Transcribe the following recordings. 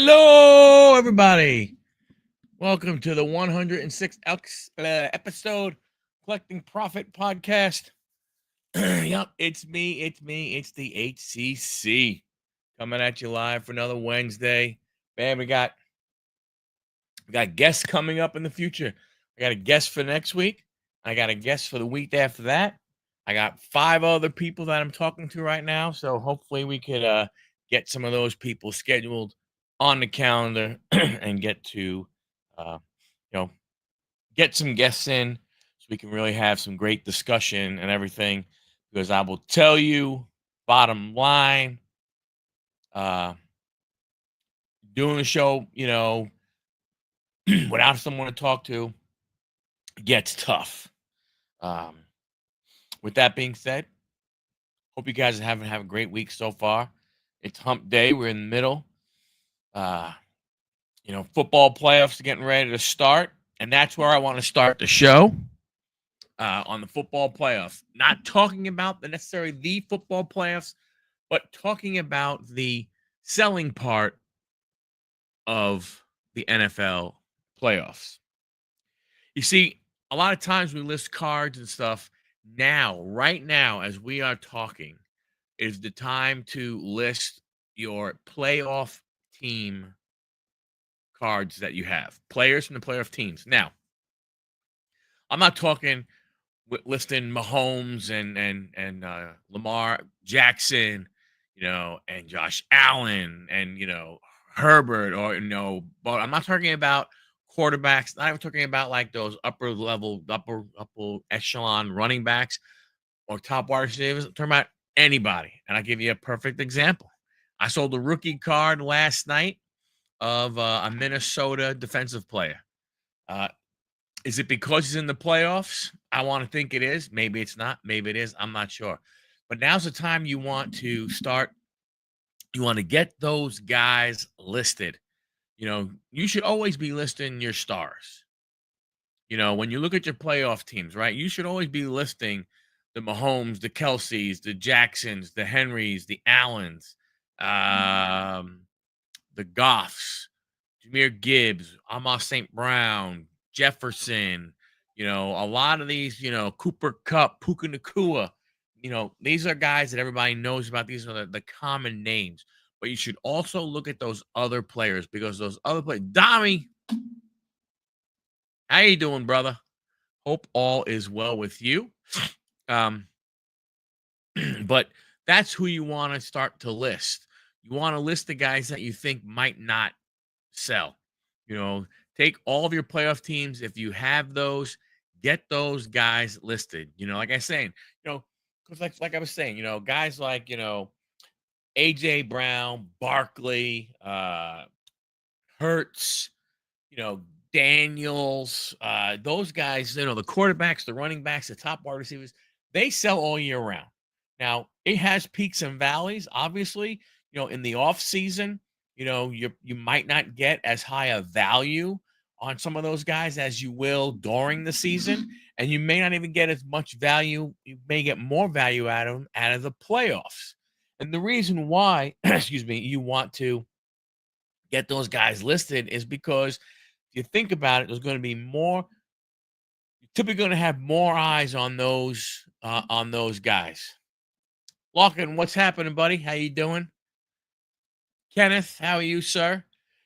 Hello, everybody. Welcome to the 106th episode Collecting Profit podcast. Yep, it's me. It's the HCC coming at you live for another Wednesday. Man, we got guests coming up in the future. I got a guest for next week. I got a guest for the week after that. I got 5 other people that I'm talking to right now. So hopefully we could get some of those people scheduled on the calendar and get to, uh, get some guests in so we can really have some great discussion and everything. Because I will tell you, bottom line, uh, doing a show, without someone to talk to gets tough. Um, with that being said, hope you guys have a great week so far. It's hump day. We're in the middle. Football playoffs are getting ready to start, and that's where I want to start the show. On the football playoffs, not talking about necessarily the football playoffs, but talking about the selling part of the NFL playoffs. You see, a lot of times we list cards and stuff. Now, right now, as we are talking, is the time to list your playoff team cards that you have, players from the playoff teams. Now, I'm not talking listing Mahomes and Lamar Jackson, and Josh Allen and Herbert, or but I'm not talking about quarterbacks. Not even talking about like those upper level, upper echelon running backs or top wide receivers. I'm talking about anybody. And I'll give you a perfect example. I sold a rookie card last night of a Minnesota defensive player. Is it because he's in the playoffs? I want to think it is. Maybe it's not. Maybe it is. I'm not sure. But now's the time you want to start. You want to get those guys listed. You should always be listing your stars. When you look at your playoff teams, right? You should always be listing the Mahomes, the Kelseys, the Jacksons, the Henrys, the Allens, the Goffs, Jameer Gibbs, Amos St. Brown, Jefferson, a lot of these, Cooper Kupp, Puka Nakua, these are guys that everybody knows about. These are the common names. But you should also look at those other players because those other players, Dami, how you doing, brother? Hope all is well with you. But that's who you want to start to list. You want to list the guys that you think might not sell. Take all of your playoff teams. If you have those, get those guys listed. Like I was saying, because like I was saying, guys like, AJ Brown, Barkley, Hurts, Daniels, those guys, the quarterbacks, the running backs, the top wide receivers, they sell all year round. Now, it has peaks and valleys, obviously, in the off season, you might not get as high a value on some of those guys as you will during the season, and you may not even get as much value. You may get more value out of the playoffs. And the reason why, excuse me, you want to get those guys listed is because if you think about it, there's going to be more. You're typically going to have more eyes on those guys. Lockin, what's happening, buddy? How you doing? Kenneth, how are you, sir?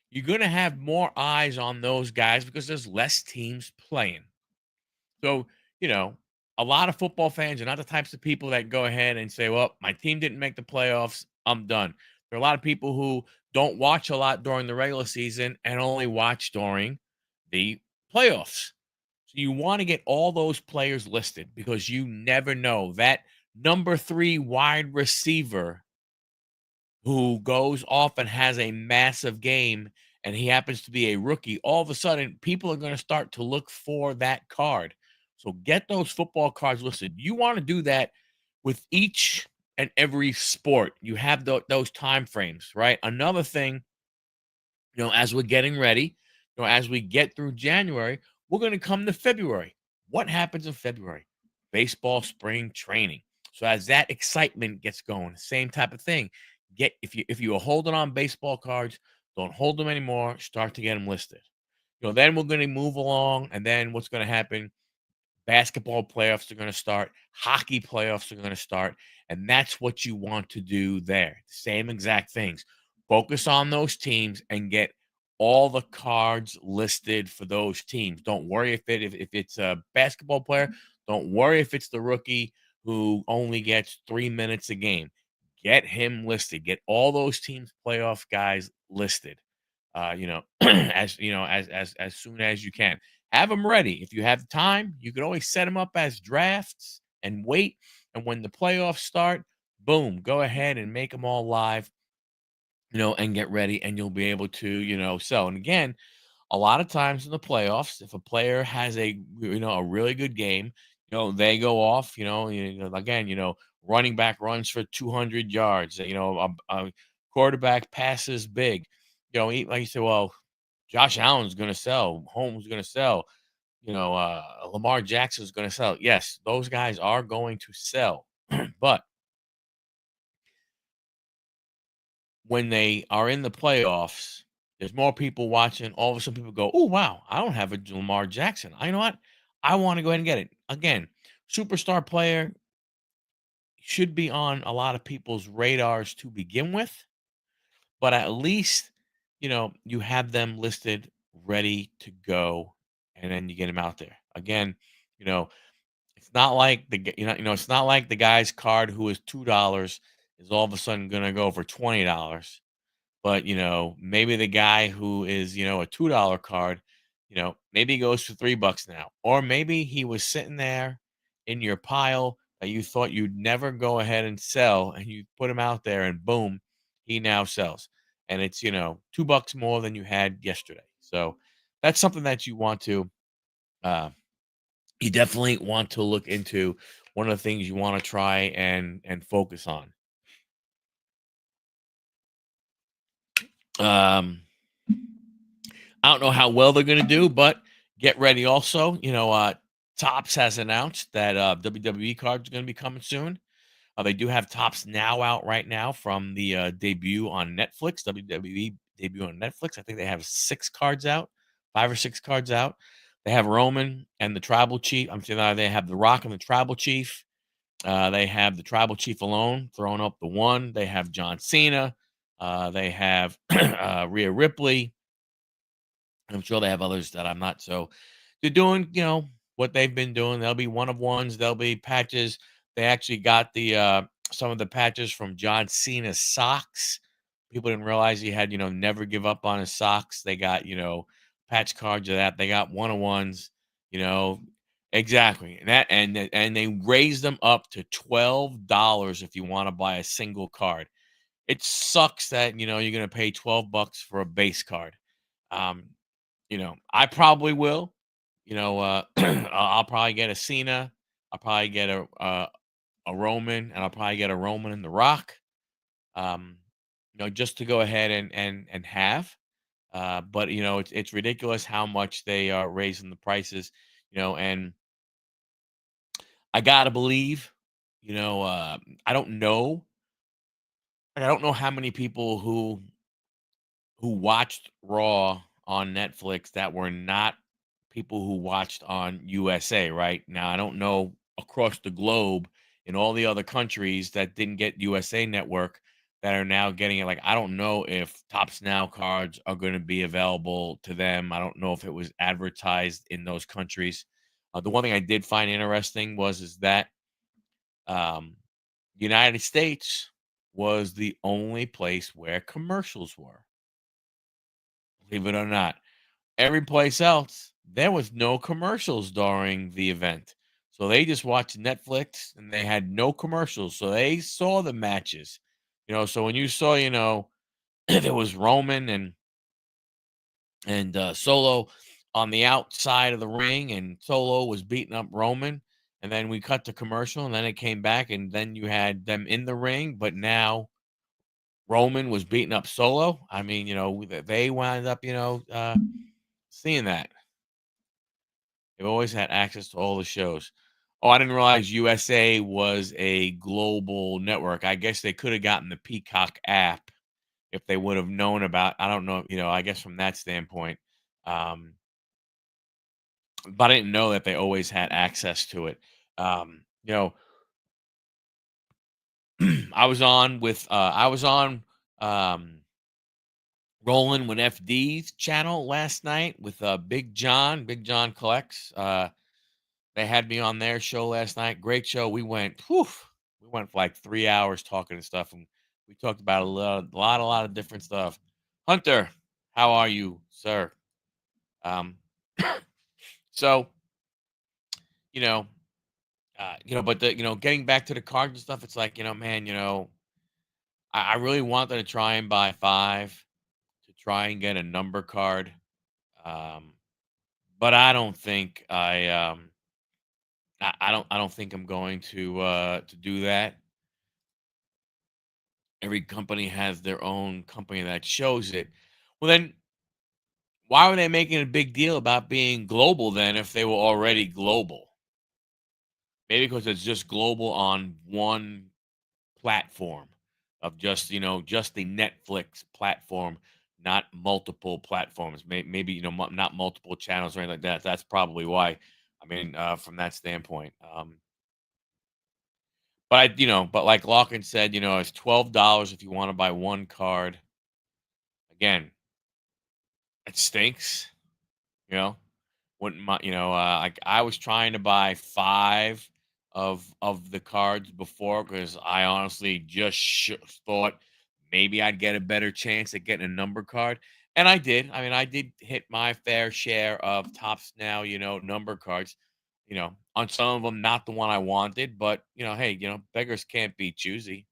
You're going to have more eyes on those guys because there's less teams playing. So, a lot of football fans are not the types of people that go ahead and say, well, my team didn't make the playoffs, I'm done. There are a lot of people who don't watch a lot during the regular season and only watch during the playoffs. So you want to get all those players listed because you never know. That number 3 wide receiver who goes off and has a massive game and he happens to be a rookie, all of a sudden people are going to start to look for that card. So get those football cards listed. You want to do that with each and every sport. You have those time frames, right? Another thing, as we're getting ready, as we get through January, we're going to come to February. What happens in February? Baseball spring training. So as that excitement gets going, same type of thing. If you are holding on baseball cards, Don't hold them anymore. Start to get them listed. Then we're going to move along, and then what's going to happen? Basketball playoffs are going to start, hockey playoffs are going to start, and that's what you want to do there. Same exact things. Focus on those teams and get all the cards listed for those teams. Don't worry if it's a basketball player. Don't worry if it's the rookie who only gets 3 minutes a game. Get him listed. Get all those teams playoff guys listed. As soon as you can. Have them ready. If you have the time, you can always set them up as drafts and wait. And when the playoffs start, boom, go ahead and make them all live, and get ready, and you'll be able to, sell. And again, a lot of times in the playoffs, if a player has a really good game, they go off, again, running back runs for 200 yards, a quarterback passes big, like you say, well, Josh Allen's going to sell, Holmes is going to sell, Lamar Jackson's going to sell. Yes, those guys are going to sell, but when they are in the playoffs, there's more people watching. All of a sudden, people go, "Oh wow, I don't have a Lamar Jackson. You know what? I want to go ahead and get it." Again, superstar player should be on a lot of people's radars to begin with, but at least you have them listed, ready to go, and then you get them out there. Again, you know, it's not like it's not like the guy's card who is $2 is all of a sudden going to go for $20. But, maybe the guy who is, a $2 card, maybe he goes for $3 now. Or maybe he was sitting there in your pile that you thought you'd never go ahead and sell, and you put him out there and boom, he now sells. And it's, $2 more than you had yesterday. So that's something that uh, you definitely want to look into. One of the things you want to try and focus on. Um, I don't know how well they're going to do, but get ready also. Topps has announced that WWE cards are going to be coming soon. They do have Topps Now out right now from the debut on Netflix, WWE debut on Netflix. I think they have 6 cards out, 5 or 6 cards out. They have Roman and the Tribal Chief. I'm saying they have The Rock and the Tribal Chief. They have the Tribal Chief alone throwing up the 1. They have John Cena. They have Rhea Ripley. I'm sure they have others that I'm not. So they're doing, what they've been doing. There'll be one of ones. There'll be patches. They actually got the some of the patches from John Cena's socks. People didn't realize he had, never give up on his socks. They got, patch cards of that. They got one of ones, you know, exactly. And they raised them up to $12 if you want to buy a single card. It sucks that, you're going to pay $12 for a base card. Um, I probably will. I'll probably get a Cena. I'll probably get a Roman, and I'll probably get a Roman and The Rock. Um, just to go ahead and have. But it's ridiculous how much they are raising the prices. And I gotta believe. I don't know. I don't know how many people who watched Raw on Netflix that were not people who watched on USA, right? Now, I don't know across the globe in all the other countries that didn't get USA Network that are now getting it. Like, I don't know if Tops Now cards are going to be available to them. I don't know if it was advertised in those countries. The one thing I did find interesting is that um, United States was the only place where commercials were. Believe it or not. Every place else, there was no commercials during the event. So they just watched Netflix and they had no commercials. So they saw the matches. So when you saw, there was Roman and Solo on the outside of the ring, and Solo was beating up Roman. And then we cut to commercial, and then it came back, and then you had them in the ring, but now Roman was beating up Solo. I mean, they wound up, seeing that. They've always had access to all the shows. Oh, I didn't realize USA was a global network. I guess they could have gotten the Peacock app if they would have known about. I don't know. I guess from that standpoint, um, but I didn't know that they always had access to it. Um, you know, I was on um Rolling with FD's channel last night with Big John Collects. They had me on their show last night. Great show. We went for like 3 hours talking and stuff, and we talked about a lot of different stuff. Hunter, how are you, sir? Um, so you know, but getting back to the cards and stuff, it's like, man, I really wanted to try and buy five to try and get a number card. Um, but I don't think I don't think I'm going to do that. Every company has their own company that shows it. Well, then why were they making a big deal about being global then if they were already global? Maybe because it's just global on one platform of just the Netflix platform, not multiple platforms. Maybe not multiple channels or anything like that. That's probably why. I mean, from that standpoint. But like Lawkins said, it's $12 if you want to buy one card. Again, it stinks. You know, wouldn't my, like I was trying to buy five of the cards before because I honestly just thought maybe I'd get a better chance at getting a number card, and I did. I mean, I did hit my fair share of tops now. Number cards. On some of them, not the one I wanted, but hey, beggars can't be choosy.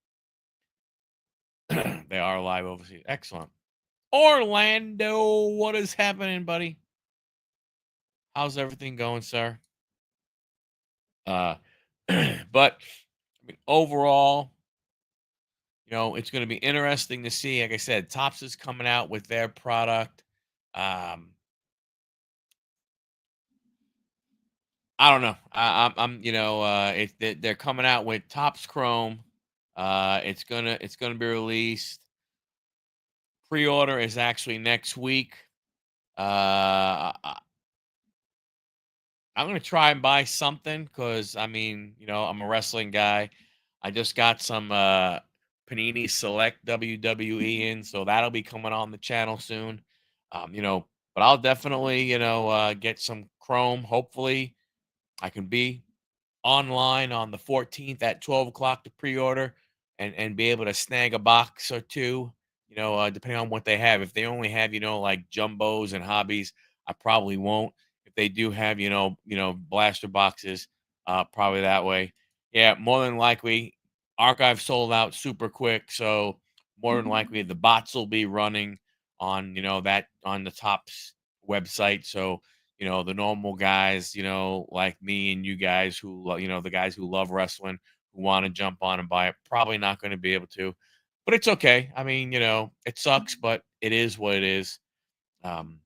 They are live overseas. Excellent. Orlando, what is happening, buddy? How's everything going, sir? Uh, but I mean, overall, it's going to be interesting to see. Like I said, Tops is coming out with their product. Um, I don't know. They're coming out with Tops Chrome. It's gonna be released. Pre-order is actually next week. I'm gonna try and buy something because I mean, I'm a wrestling guy. I just got some Panini Select WWE in, so that'll be coming on the channel soon. But I'll definitely, get some Chrome. Hopefully, I can be online on the 14th at 12 o'clock to pre-order and be able to snag a box or two, depending on what they have. If they only have, like jumbos and hobbies, I probably won't. If they do have, blaster boxes, probably that way. Yeah, more than likely, archive sold out super quick. So more than likely the bots will be running on, that on the Tops website. So the normal guys, like me and you guys who, the guys who love wrestling, who want to jump on and buy it, probably not going to be able to. But it's okay. I mean, it sucks, but it is what it is. Um,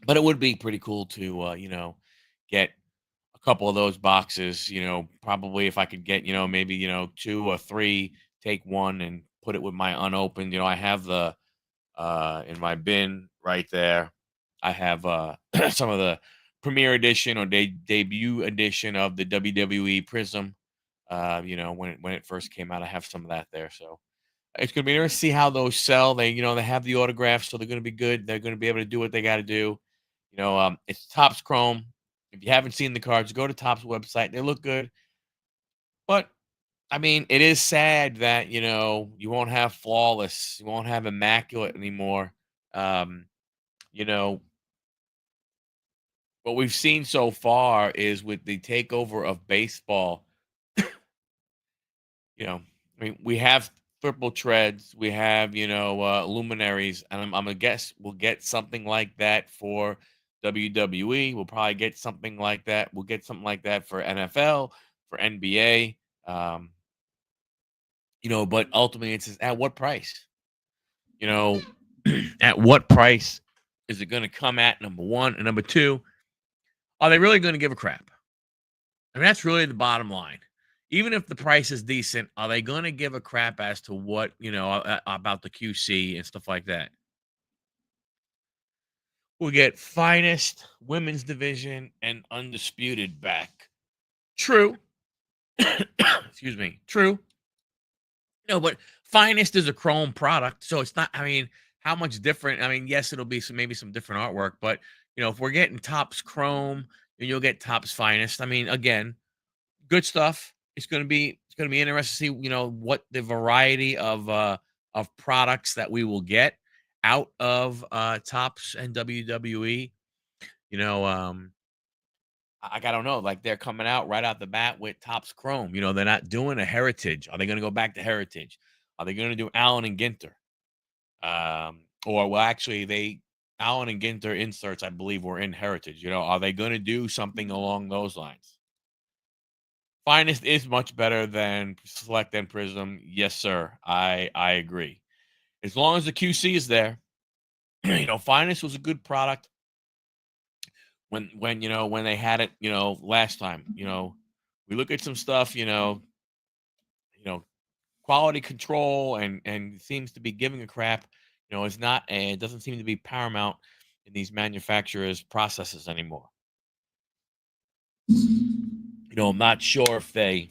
but it would be pretty cool to, get a couple of those boxes. Probably if I could get, maybe, two or three, take one and put it with my unopened. I have the in my bin right there. I have some of the premiere edition or debut edition of the WWE Prism. When it first came out, I have some of that there. So it's gonna be interesting to see how those sell. They have the autographs, so they're gonna be good. They're gonna be able to do what they got to do. It's Topps Chrome. If you haven't seen the cards, go to Topps website. They look good, but I mean, it is sad that you won't have flawless, you won't have immaculate anymore. Um, you know, what we've seen so far is with the takeover of baseball. I mean, we have triple treads, we have luminaries, and I'm gonna guess we'll get something like that for WWE. We'll probably get something like that. We'll get something like that for NFL, for NBA. Um, but ultimately, it's just at what price? You know, at what price is it going to come at? Number one, and number two, are they really going to give a crap? I mean, that's really the bottom line. even if the price is decent, are they going to give a crap as to what, about the QC and stuff like that? We'll get finest women's division and undisputed back. True. Excuse me. True. No, but finest is a chrome product, so it's not. I mean, how much different? I mean, yes, it'll be maybe some different artwork, but if we're getting tops chrome, then you'll get tops finest. I mean, again, good stuff. It's gonna be interesting to see what the variety of products that we will get out of tops and WWE. You know, I don't know, like they're coming out right out the bat with tops chrome. They're not doing a heritage. Are they gonna go back to heritage? Are they gonna do Allen and Ginter? Or well, actually, they Allen and Ginter inserts, I believe, were in heritage. Are they gonna do something along those lines? Finest is much better than Select and Prism. Yes, sir. I agree. As long as the QC is there, Finest was a good product when they had it, last time. We look at some stuff, you know, quality control and seems to be giving a crap. It's not it doesn't seem to be paramount in these manufacturers' processes anymore. I'm not sure if I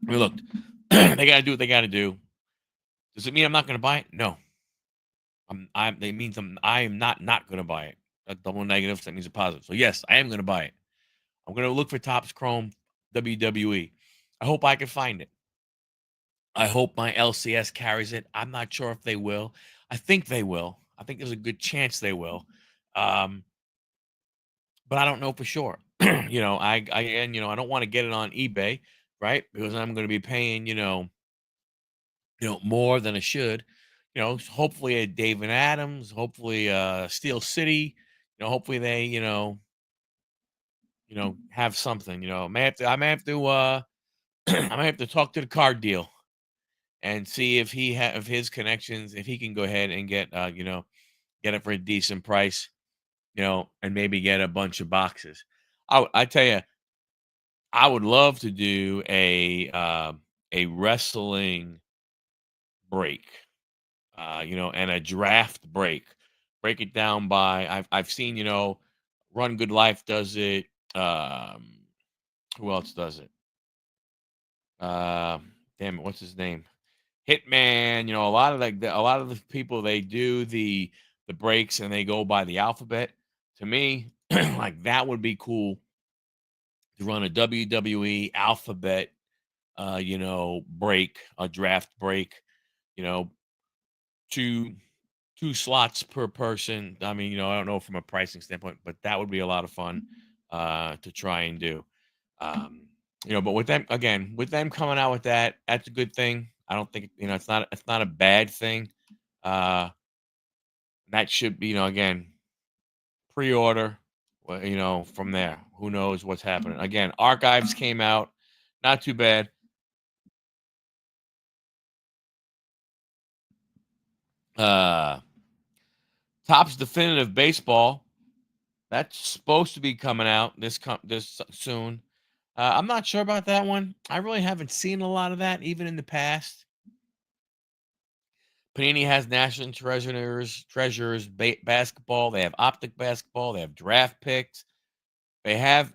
mean, look, they got to do what they got to do. Does it mean I'm not going to buy it? No. It means I am not going to buy it. A double negative, that means a positive. So yes, I am going to buy it. I'm going to look for Topps Chrome WWE. I hope I can find it. I hope my LCS carries it. I'm not sure if they will. I think they will. I think there's a good chance they will. Um, but I don't know for sure. I don't want to get it on eBay, right? Because I'm going to be paying, more than I should. Hopefully a David Adams, hopefully Steel City, hopefully they, have something. I may have to talk to the card deal and see if if his connections, if he can go ahead and get get it for a decent price, and maybe get a bunch of boxes. I tell you, I would love to do a wrestling break, and a draft break. Break it down by I've seen, Run Good Life does it. Who else does it? Damn it, what's his name? Hitman. A lot of the people, they do the breaks and they go by the alphabet. To me, like that would be cool to run a WWE alphabet, break, a draft break. You know, two two slots per person. I mean, I don't know from a pricing standpoint, but that would be a lot of fun to try and do. Um, but with them coming out with that, that's a good thing. I don't think it's not a bad thing. Uh, that should be, again, pre-order. Well, from there, who knows what's happening? Again, archives came out, not too bad. Uh, Topps Definitive Baseball, that's supposed to be coming out this soon. I'm not sure about that one. I really haven't seen a lot of that, even in the past. Panini has National Treasures basketball. They have Optic basketball. They have draft picks. They have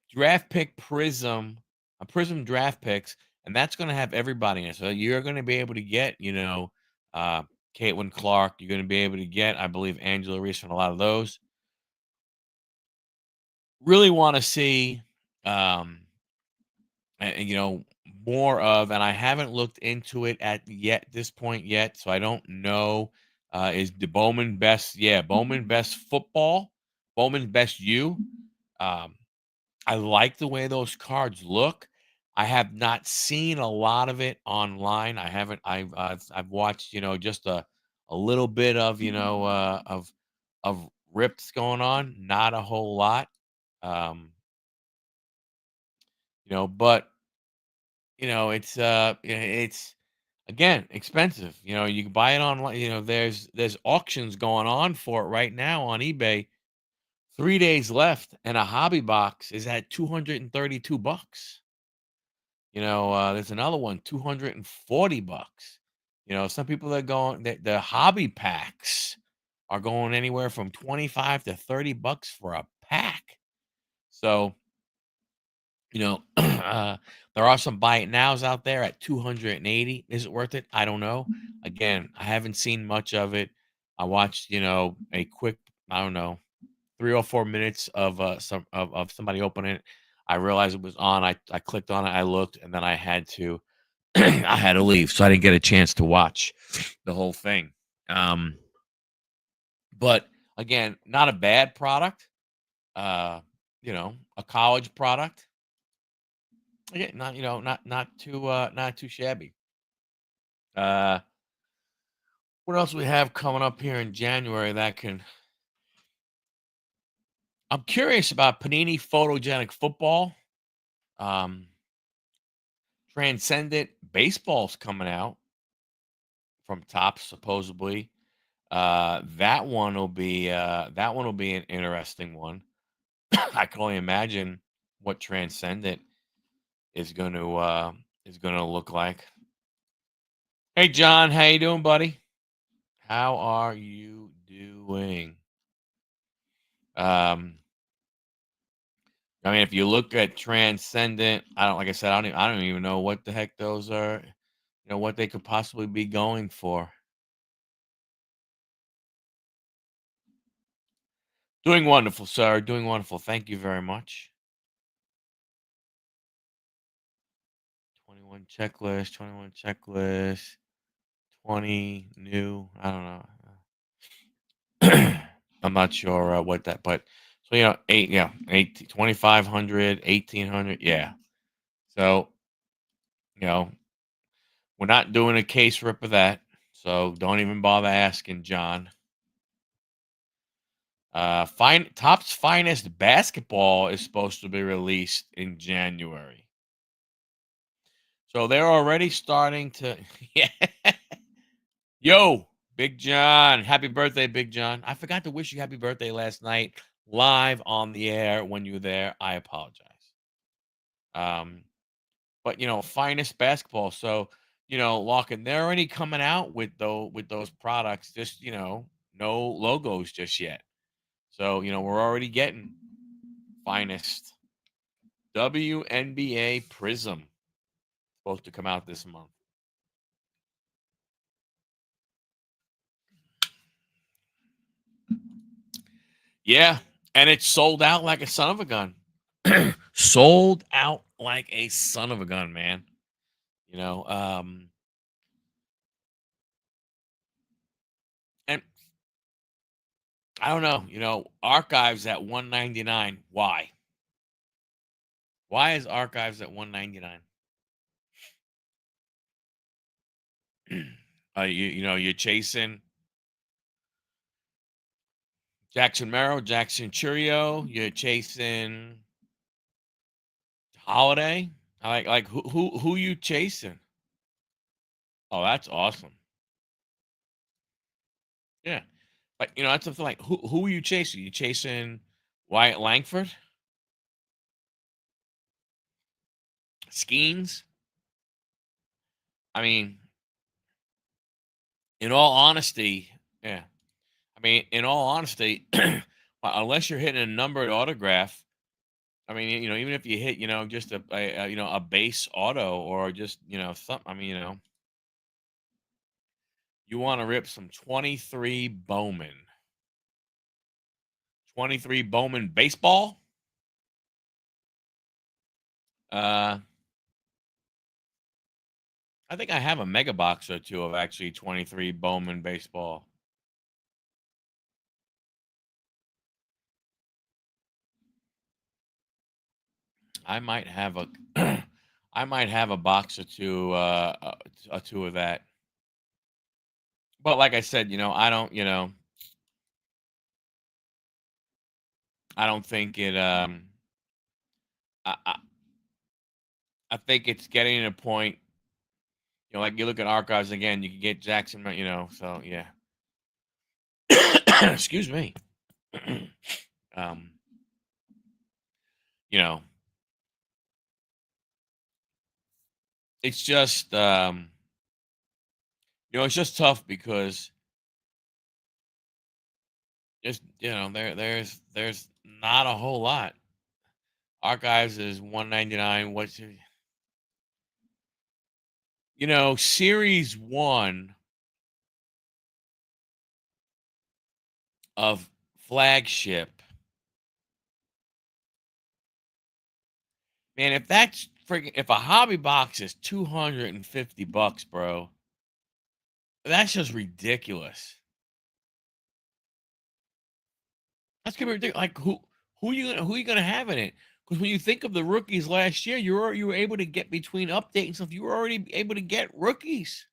draft pick Prism, a Prism draft picks, and that's going to have everybody in it. So you're going to be able to get, Caitlin Clark. You're going to be able to get, I believe, Angela Reese from a lot of those. Really want to see, um, more of, and I haven't looked into it at yet this point yet, so I don't know. Is the Bowman best? Yeah, Bowman best football, Bowman best you. Um, I like the way those cards look. I have not seen a lot of it online. I haven't. I've watched, just a little bit of, of rips going on. Not a whole lot. Um, but it's again expensive. You can buy it online. There's auctions going on for it right now on eBay. 3 days left, and a hobby box is at $232. There's another one, $240. Some people are going, the hobby packs are going anywhere from 25 to $30 for a pack. So, there are some buy it nows out there at 280. Is it worth it? I don't know. Again, I haven't seen much of it. I watched, a quick, I don't know, 3 or 4 minutes of of somebody opening it. I realized it was on. I clicked on it, I looked, and then I had to I had to leave. So I didn't get a chance to watch the whole thing. Um, but again, not a bad product. A college product. Again, not too shabby. Uh, what else we have coming up here in January that can? I'm curious about Panini Photogenic Football. Um, Transcendent Baseball's coming out from Topps supposedly. That one will be an interesting one. I can only imagine what Transcendent is gonna look like. Hey John, how you doing, buddy? How are you doing? Um, I mean, if you look at Transcendent, like I said, I don't even know what the heck those are. What they could possibly be going for. Doing wonderful, sir. Doing wonderful. Thank you very much. 21 checklist, 21 checklist, 20 new. I don't know. I'm not sure what that, but so eight, yeah, 2,500, 1,800, yeah. So you know, we're not doing a case rip of that, so don't even bother asking, John. Fine, Top's Finest Basketball is supposed to be released in January, so they're already starting to. Yeah. Yo, Big John, happy birthday, Big John. I forgot to wish you happy birthday last night, live on the air when you were there. I apologize. Um, but Finest Basketball. So, Lockin, they're already coming out with those products, just no logos just yet. So, we're already getting Finest WNBA Prism supposed to come out this month. Yeah, and it's sold out like a son of a gun. Sold out like a son of a gun, man. You know, um, and I don't know. Archives at 199. Why? Why is Archives at 199? You're chasing Jackson Merrill, Jackson Churio. You're chasing Holiday. Like who you chasing? Oh, that's awesome. Yeah, like that's something like who are you chasing? You chasing Wyatt Langford, Skeens? I mean, in all honesty, yeah. I mean, in all honesty, unless you're hitting a numbered autograph, I mean, even if you hit, just a base auto or just, something. I mean, you want to rip some 23 Bowman baseball. Uh, I think I have a mega box or two of actually 23 Bowman baseball. I might have a, I might have a box or two, two of that. But like I said, I don't think it. I, I, I think it's getting to a point. Like you look at archives again, you can get Jackson. So yeah. Excuse me. um, you know, it's just it's just tough because just there's not a whole lot. Archives is 199. Series one of flagship. Man, if that's freaking if a hobby box is $250, bro, that's just ridiculous. That's gonna be ridiculous. Like who you gonna have in it? Because when you think of the rookies last year, you were able to get between update and stuff. You were already able to get rookies,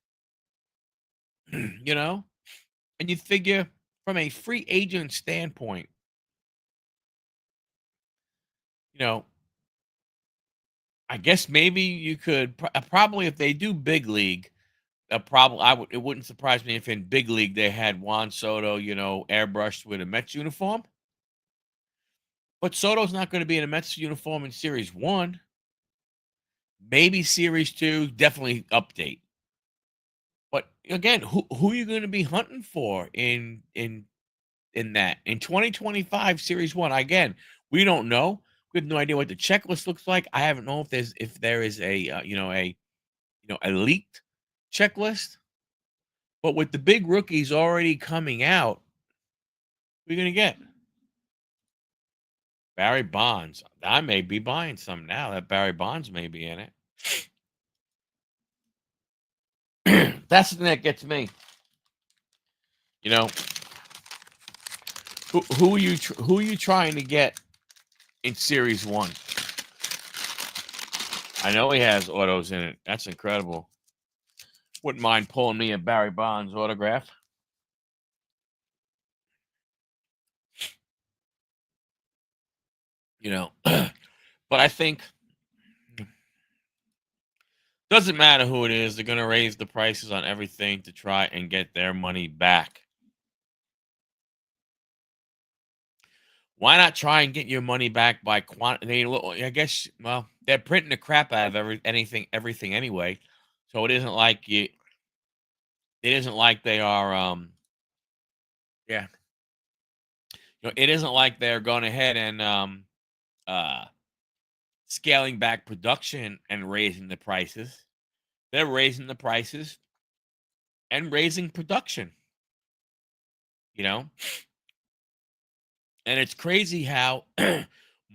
you know. And you figure from a free agent standpoint, you know, I guess maybe you could probably if they do big league, probably it wouldn't surprise me if in big league they had Juan Soto, airbrushed with a Mets uniform. But Soto's not going to be in a Mets uniform in Series One. Maybe Series Two, definitely update. But again, who are you going to be hunting for in that in 2025 Series One? Again, we don't know. We have no idea what the checklist looks like. I haven't know if there is a a leaked checklist. But with the big rookies already coming out, what are you going to get? Barry Bonds. I may be buying some now that Barry Bonds may be in it. That's the thing that gets me. You know, who are you trying to get in Series One? I know he has autos in it. That's incredible. Wouldn't mind pulling me a Barry Bonds autograph. But I think doesn't matter who it is. They're going to raise the prices on everything to try and get their money back. Why not try and get your money back by quantity? I guess, well, they're printing the crap out of everything anyway. So it isn't like it isn't like they are, yeah, it isn't like they're going ahead and uh, scaling back production and raising the prices. They're raising the prices and raising production. You know, and it's crazy how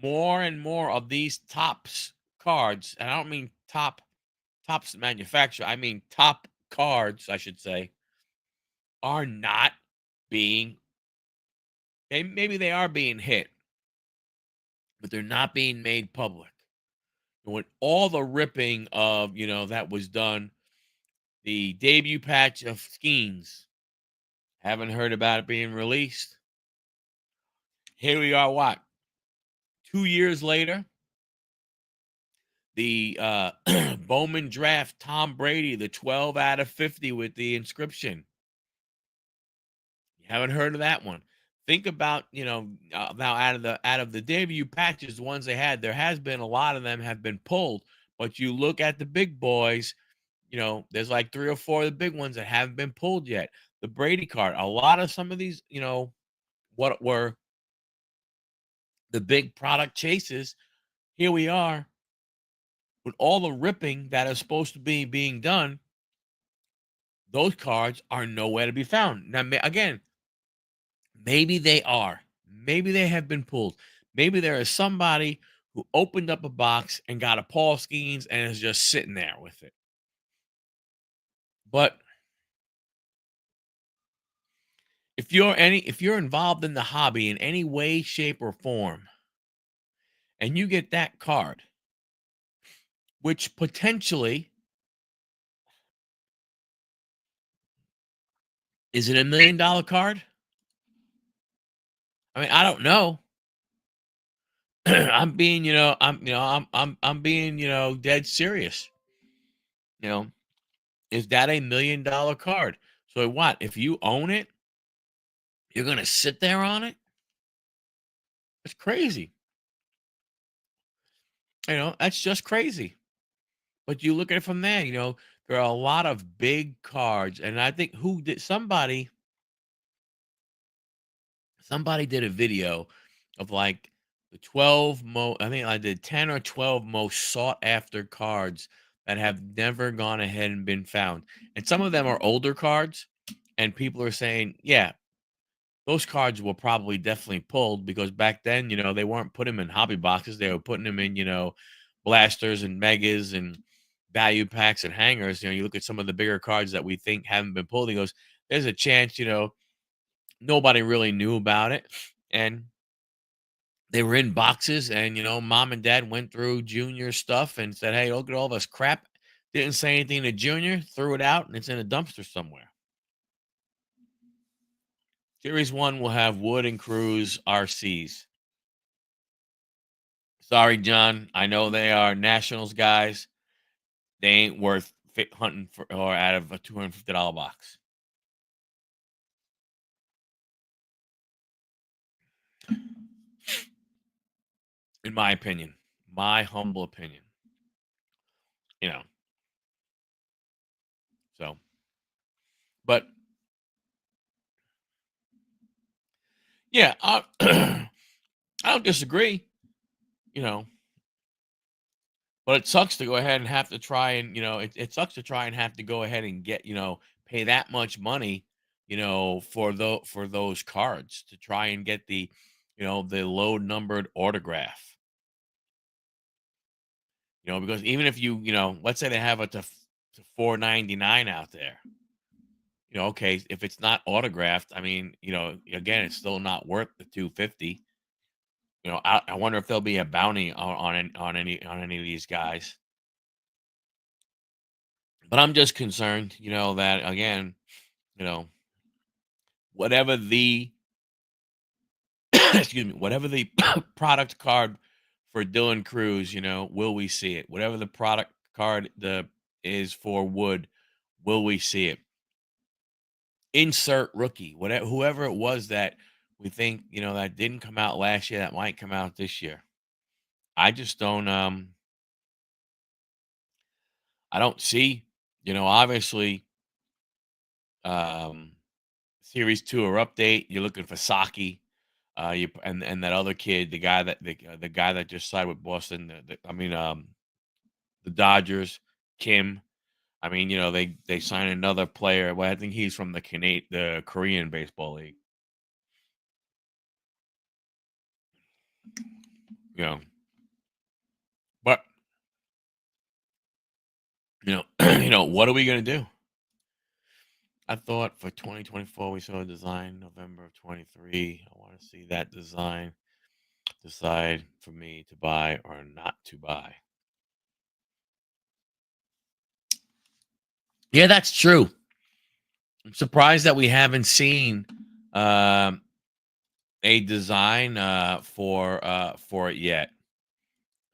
more and more of these tops cards, and I don't mean tops manufacturer, I mean top cards, I should say, are not being maybe they are being hit, but they're not being made public. And with all the ripping of, that was done, the debut patch of Skeens, haven't heard about it being released. Here we are, what? 2 years later, the Bowman draft, Tom Brady, the 12 out of 50 with the inscription. You haven't heard of that one. Think about, now out of the debut patches, the ones they had, there has been a lot of them have been pulled. But you look at the big boys, there's like 3 or 4 of the big ones that haven't been pulled yet. The Brady card, a lot of some of these, what were the big product chases. Here we are with all the ripping that is supposed to be being done. Those cards are nowhere to be found. Now, again, maybe they are. Maybe they have been pulled. Maybe there is somebody who opened up a box and got a Paul Skeens and is just sitting there with it. But if you're involved in the hobby in any way, shape, or form, and you get that card, which potentially is it $1 million card? I mean, I don't know. I'm being, I'm being, dead serious. You know, is that $1 million card? So what? If you own it, you're gonna sit there on it? It's crazy. That's just crazy. But you look at it from there, there are a lot of big cards, and I think somebody did a video of like the 12 I think I did 10 or 12 most sought after cards that have never gone ahead and been found. And some of them are older cards, and people are saying, yeah, those cards were probably definitely pulled because back then, they weren't putting them in hobby boxes. They were putting them in, blasters and megas and value packs and hangers. You look at some of the bigger cards that we think haven't been pulled. He goes, there's a chance, nobody really knew about it. And they were in boxes, and mom and dad went through Junior stuff and said, hey, look at all this crap. Didn't say anything to Junior, threw it out, and it's in a dumpster somewhere. Series 1 will have Wood and Cruz RCs. Sorry, John. I know they are Nationals guys. They ain't worth hunting for or out of a $250 box. In my opinion, my humble opinion, you know. So, but yeah, I don't disagree, you know, but it sucks to go ahead and have to try and, it sucks to try and have to go ahead and get, pay that much money, for those cards to try and get the low numbered autograph. Because even if let's say they have it to 4.99 out there, okay, if it's not autographed, I mean, again, it's still not worth the 250. I wonder if there'll be a bounty on any of these guys. But I'm just concerned, that again, you know, whatever the excuse me, whatever the product card for Dylan Cruz, will we see it? Whatever the product card the is for Wood, will we see it? Insert rookie, whatever, whoever it was that we think, that didn't come out last year, that might come out this year. I just don't I don't see, obviously, um series 2 or update, you're looking for Saki, and that other kid, the guy that just signed with Boston, the Dodgers, Kim. I mean, they signed another player. Well, I think he's from the Korean baseball league. You know, but what are we gonna do? I thought for 2024 we saw a design November of 23. I want to see that design. Decide for me to buy or not to buy. Yeah, that's true. I'm surprised that we haven't seen um, a design for it yet.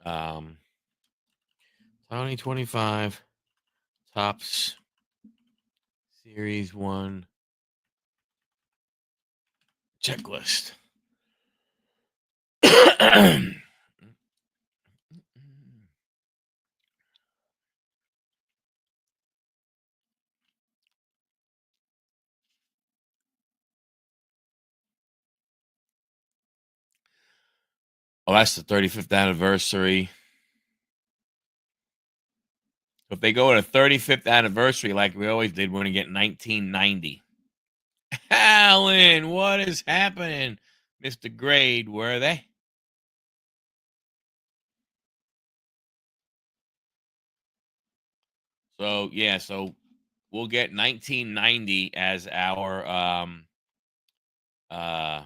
2025 Tops Series 1 checklist. Oh, that's the 35th anniversary. If they go to 35th anniversary, like we always did, we're going to get 1990. Alan, what is happening? Mr. Grade, where are they? So, yeah, so we'll get 1990 as our uh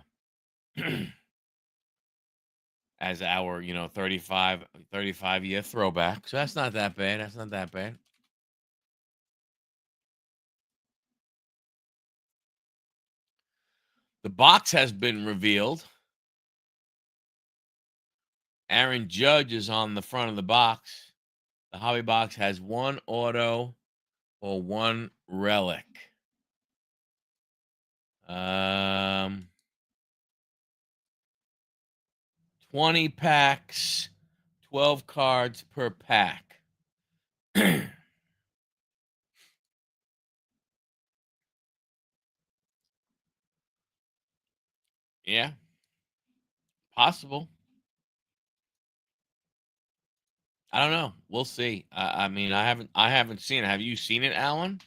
as our 35 year throwback. So that's not that bad. That's not that bad. The box has been revealed. Aaron Judge is on the front of the box. The hobby box has one auto or one relic. 20 packs, 12 cards per pack. Yeah, possible. I don't know. We'll see. I mean, I haven't seen it. Have you seen it, Alan?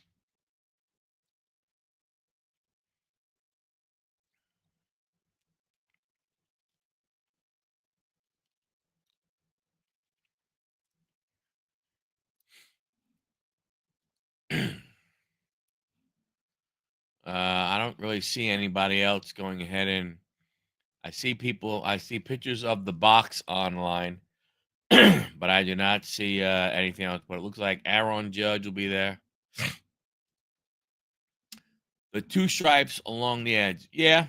I don't really see anybody else going ahead and I see pictures of the box online, but I do not see anything else. But it looks like Aaron Judge will be there. The two stripes along the edge. Yeah.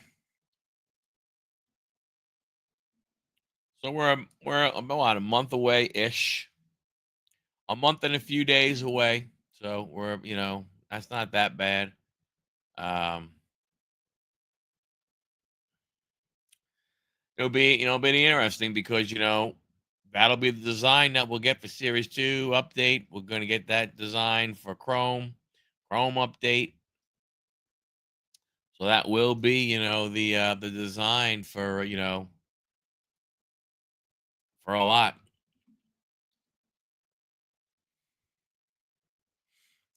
So we're about a month away ish. A month and a few days away. So that's not that bad. Um, it'll be interesting because that'll be the design that we'll get for Series 2 update. We're going to get that design for Chrome update. So that will be, the design for a lot.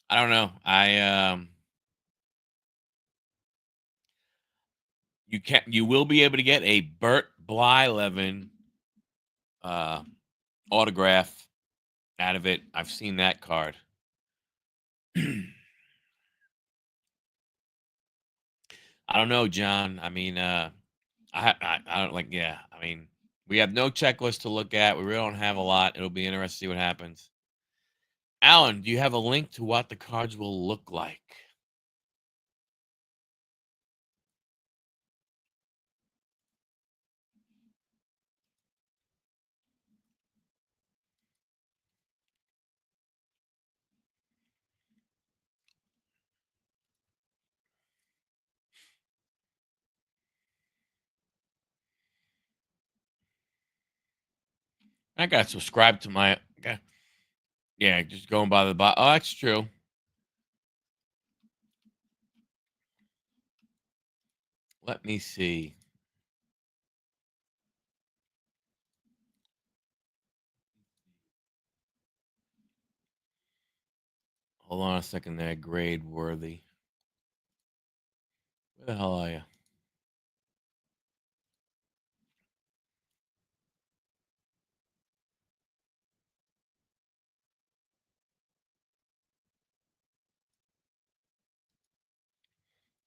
I don't know. You will be able to get a Bert Blyleven autograph out of it. I've seen that card. I don't know, John. I mean, I don't like. Yeah, I mean, we have no checklist to look at. We really don't have a lot. It'll be interesting to see what happens. Alan, do you have a link to what the cards will look like? I got subscribed to my. Yeah, just going by the bot. Oh, that's true. Let me see. Hold on a second there, grade worthy. Where the hell are you?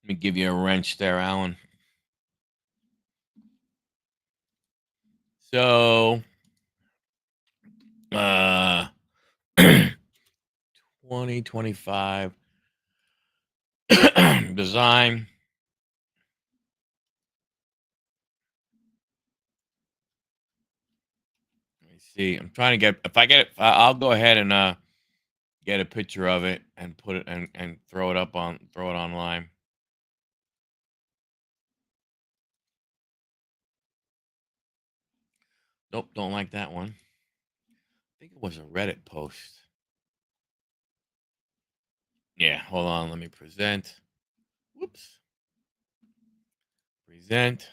Let me give you a wrench there, Alan. So, uh, 2025 design. Let me see. I'm trying to get. If I get it, I'll go ahead and get a picture of it and put it and throw it online. Nope, don't like that one. I think it was a Reddit post. Yeah, hold on. Let me present. Whoops. Present.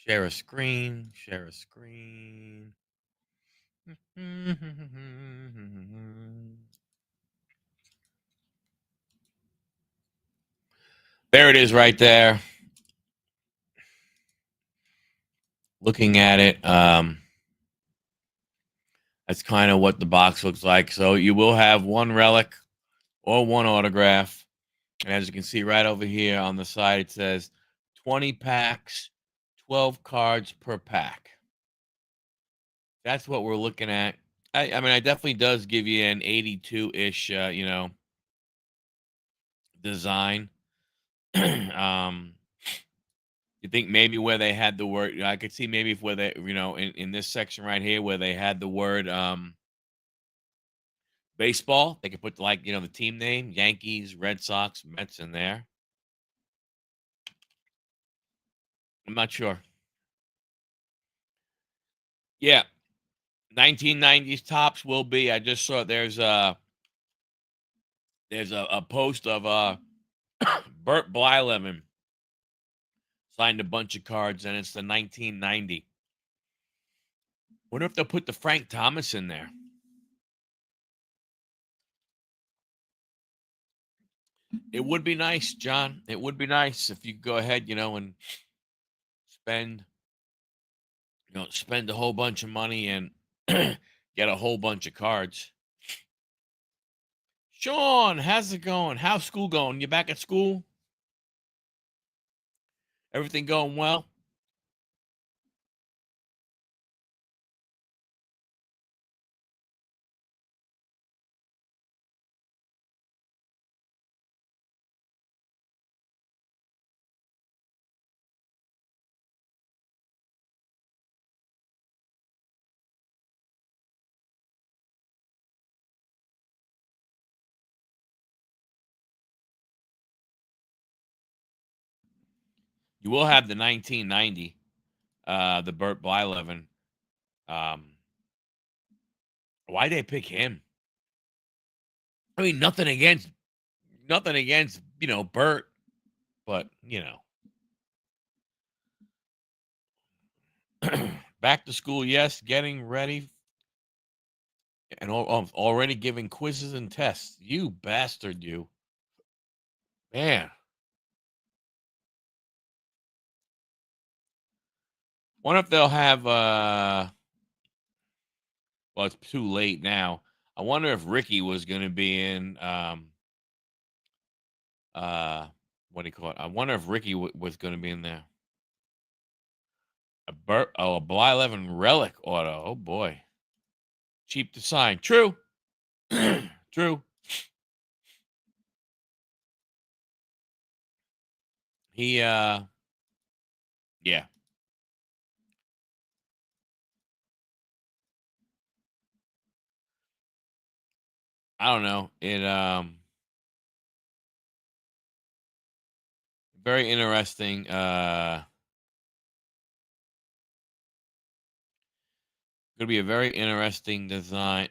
Share a screen. Share a screen. There it is right there. Looking at it, that's kind of what the box looks like. So you will have one relic or one autograph. And as you can see right over here on the side, it says 20 packs, 12 cards per pack. That's what we're looking at. I mean, it definitely does give you an 82-ish, design. um, you think maybe where they had the word, I could see maybe if where they, in this section right here where they had the word baseball, they could put like, the team name, Yankees, Red Sox, Mets in there. I'm not sure. Yeah. 1990s tops will be. I just saw there's a post of Burt Blyleven signed a bunch of cards, and it's the 1990. Wonder if they'll put the Frank Thomas in there. It would be nice, John. It would be nice if you go ahead, and spend, spend a whole bunch of money and get a whole bunch of cards. Sean, how's it going? How's school going? You back at school? Everything going well? You will have the 1990, the Burt Blyleven. Why they pick him? I mean, nothing against, Burt, but back to school, yes, getting ready and already giving quizzes and tests. You bastard, you. Man. Wonder if they'll have well, it's too late now. I wonder if Ricky was going to be in what do you call it? I wonder if Ricky was going to be in there. A Blyleven relic auto. Oh boy. Cheap to sign. True. True. He yeah. I don't know. It very interesting. Gonna be a very interesting design.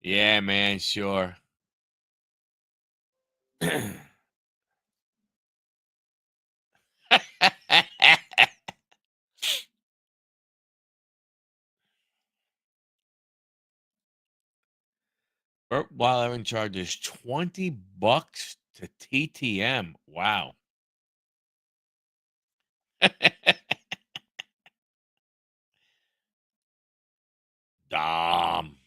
Yeah, man, sure. Burt Blyleven charges $20 to TTM. Wow. Dom.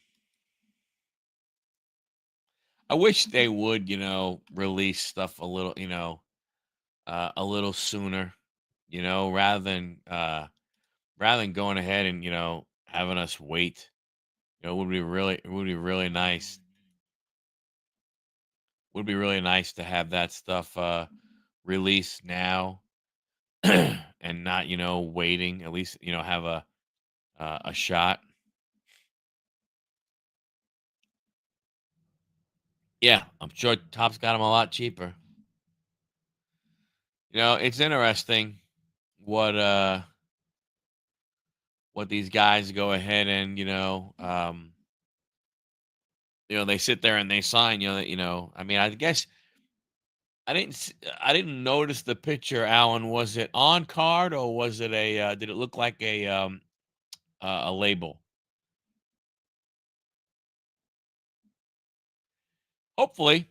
I wish they would, release stuff a little sooner, rather than going ahead and, having us wait. It would be really nice. Would be really nice to have that stuff released now and not, waiting. At least, have a shot. Yeah, I'm sure Top's got them a lot cheaper. It's interesting what what these guys go ahead and they sit there and they sign. I mean, I guess I didn't notice the picture. Alan, was it on card or was it did it look like a label? Hopefully.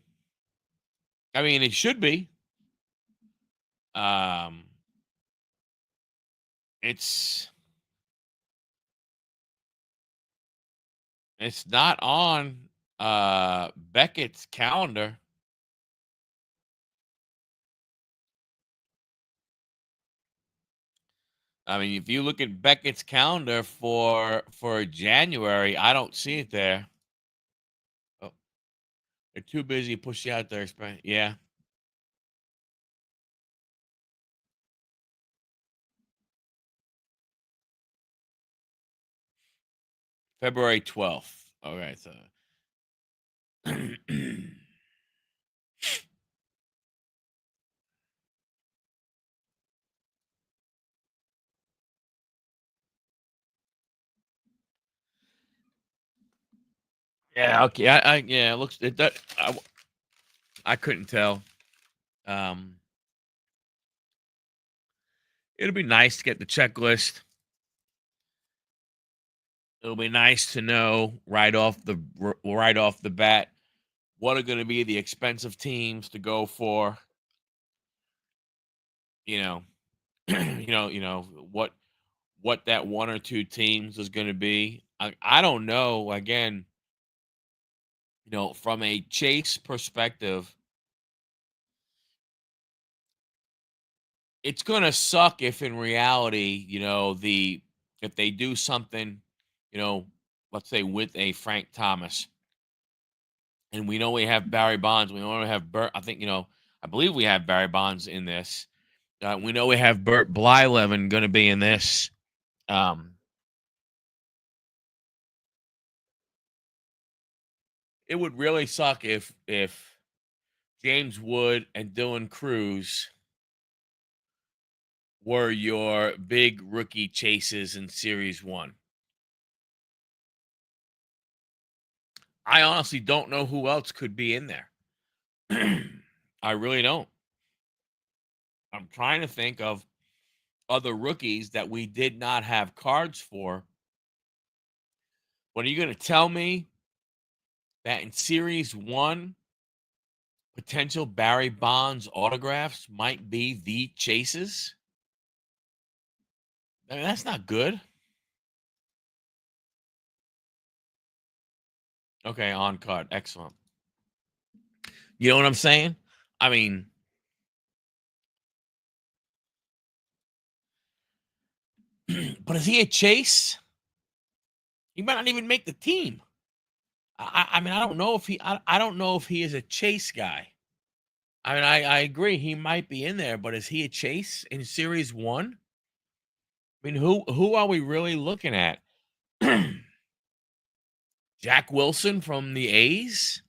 I mean, it should be. Um, it's it's not on Beckett's calendar. I mean, if you look at Beckett's calendar for January, I don't see it there. Oh, they're too busy pushing out their expense. Yeah. February 12th. All right, so Yeah, okay. Yeah, it looks it that I couldn't tell. Um, it'll be nice to get the checklist. It'll be nice to know right off the bat what are going to be the expensive teams to go for. You know, what that one or two teams is going to be. I don't know. Again, from a chase perspective, it's going to suck if in reality, if they do something, you know, let's say with a Frank Thomas, and we know we have Barry Bonds, we know we have Burt. I think I believe we have Barry Bonds in this. We know we have Burt Blyleven going to be in this. Um, it would really suck if James Wood and Dylan Cruz were your big rookie chases in Series 1. I honestly don't know who else could be in there. I really don't. I'm trying to think of other rookies that we did not have cards for. But are you going to tell me that in Series 1, potential Barry Bonds autographs might be the chases? I mean, that's not good. Okay, on card. Excellent. You know what I'm saying? I mean, but is he a chase? He might not even make the team. I mean, I don't know if I don't know if he is a chase guy. I mean, I agree he might be in there, but is he a chase in Series 1? I mean, who are we really looking at? Jack Wilson from the A's?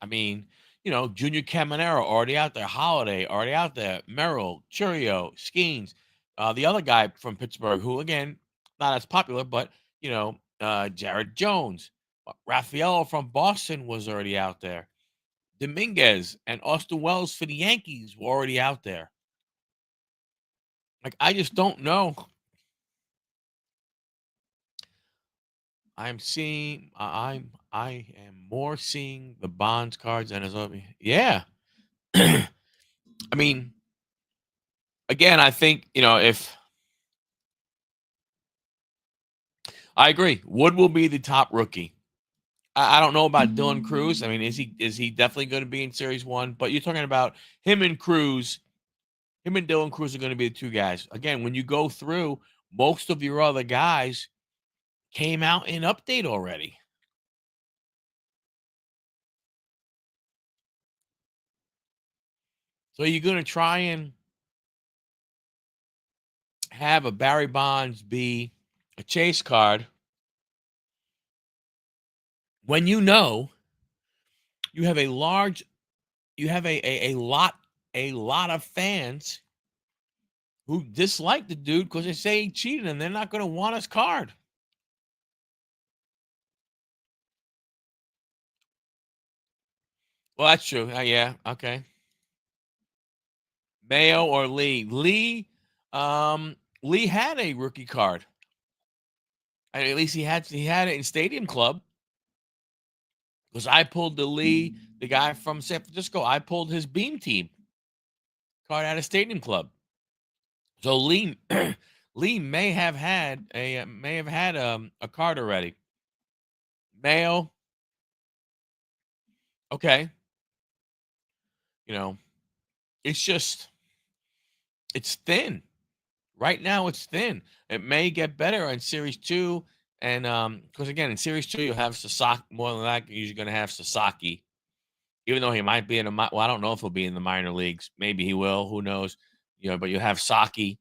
I mean, Junior Caminero already out there, Holiday already out there, Merrill, Churio, Skeens, the other guy from Pittsburgh, who again not as popular, but Jared Jones, Raphael from Boston was already out there. Dominguez and Austin Wells for the Yankees were already out there. Like, I just don't know. I am more seeing the Bonds cards than as yeah. I mean, again, I think if I agree, Wood will be the top rookie. I don't know about Dylan Cruz. I mean, is he definitely going to be in Series 1? But you're talking about him and Cruz. Him and Dylan Cruz are going to be the two guys. Again, when you go through, most of your other guys came out in update already. So you're going to try and have a Barry Bonds be a chase card when you have a lot of fans who dislike the dude because they say he cheated and they're not going to want his card. Well, that's true. Yeah. Okay. Mayo or Lee? Lee had a rookie card. And at least he had it in Stadium Club. Because I pulled the guy from San Francisco. I pulled his Beam Team card out of Stadium Club. So Lee Lee may have had a card already. Mayo, okay. You know, it's just it's thin. Right now it's thin. It may get better in Series 2. And because again, in Series 2, you'll have Sasaki. More than that, you're usually gonna have Sasaki. Even though he might be I don't know if he'll be in the minor leagues. Maybe he will. Who knows? But you have Saki.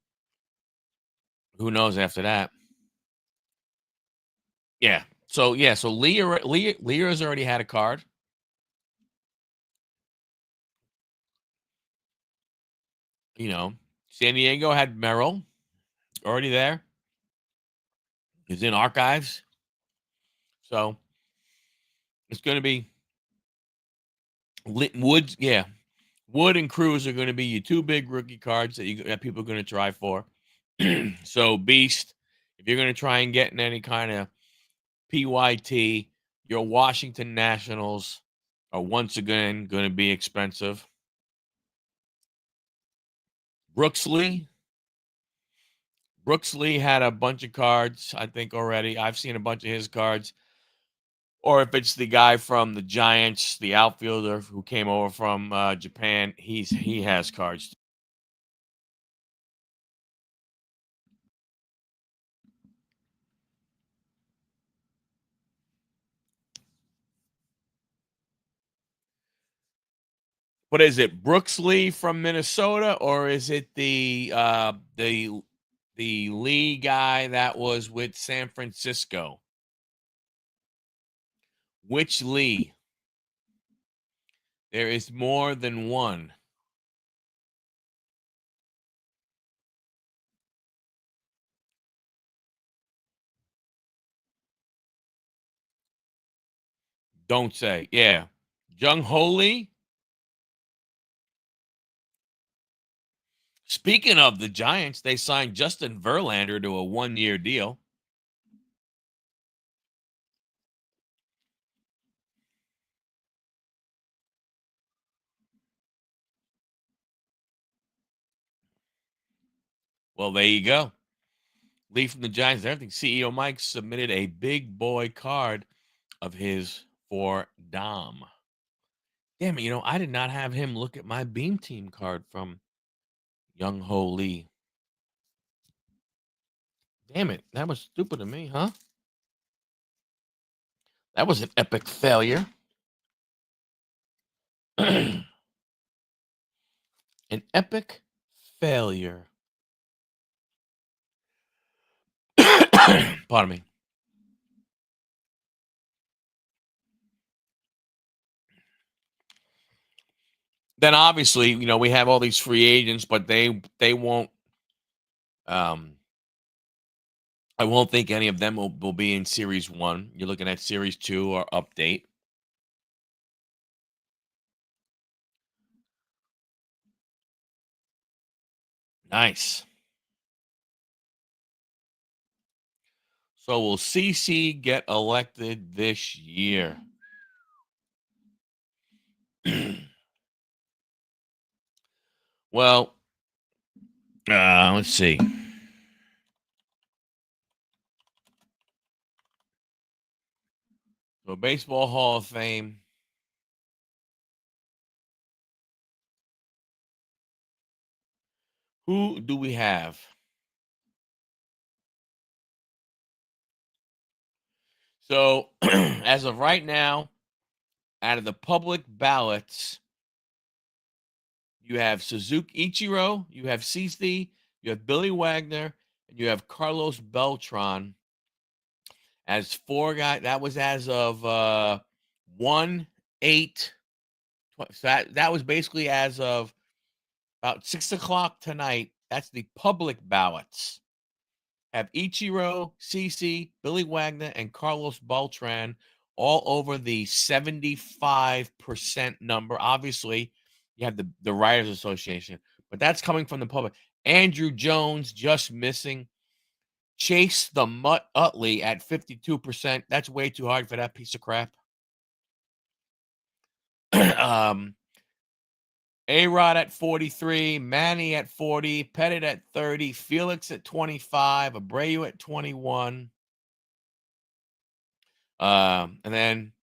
Who knows after that? Yeah. So Lear has already had a card. San Diego had Merrill already there. is in archives. So it's going to be Woods. Yeah, Wood and Cruz are going to be your two big rookie cards that people are going to try for. So Beast, if you're going to try and get in any kind of PYT, your Washington Nationals are once again going to be expensive. Brooks Lee had a bunch of cards, I think, already. I've seen a bunch of his cards. Or if it's the guy from the Giants, the outfielder who came over from Japan, he has cards. What is it, Brooks Lee from Minnesota, or is it the Lee guy that was with San Francisco? Which Lee? There is more than one. Don't say. Yeah. Jung Ho Lee. Speaking of the Giants, they signed Justin Verlander to a 1-year deal. Well, there you go. Lee from the Giants. I think CEO Mike submitted a big boy card of his for Dom. Damn it, I did not have him look at my Beam Team card from Young Ho Lee. Damn it, that was stupid of me, huh? That was an epic failure. An epic failure. Pardon me. Then obviously, we have all these free agents, but they won't. I won't think any of them will be in Series 1. You're looking at Series 2 or update. Nice. So will CC get elected this year? Well, let's see. So Baseball Hall of Fame. Who do we have? So as of right now, out of the public ballots, you have Suzuki Ichiro, you have CC, you have Billy Wagner, and you have Carlos Beltran as 4 guys. That was as of 1/8. So that was basically as of about 6 o'clock tonight. That's the public ballots. Have Ichiro, CC, Billy Wagner, and Carlos Beltran all over the 75% number. Obviously, you have the Writers Association, but that's coming from the public. Andrew Jones just missing. Chase the Mutt Utley at 52%. That's way too hard for that piece of crap. A-Rod at 43, Manny at 40, Pettit at 30, Felix at 25, Abreu at 21. And then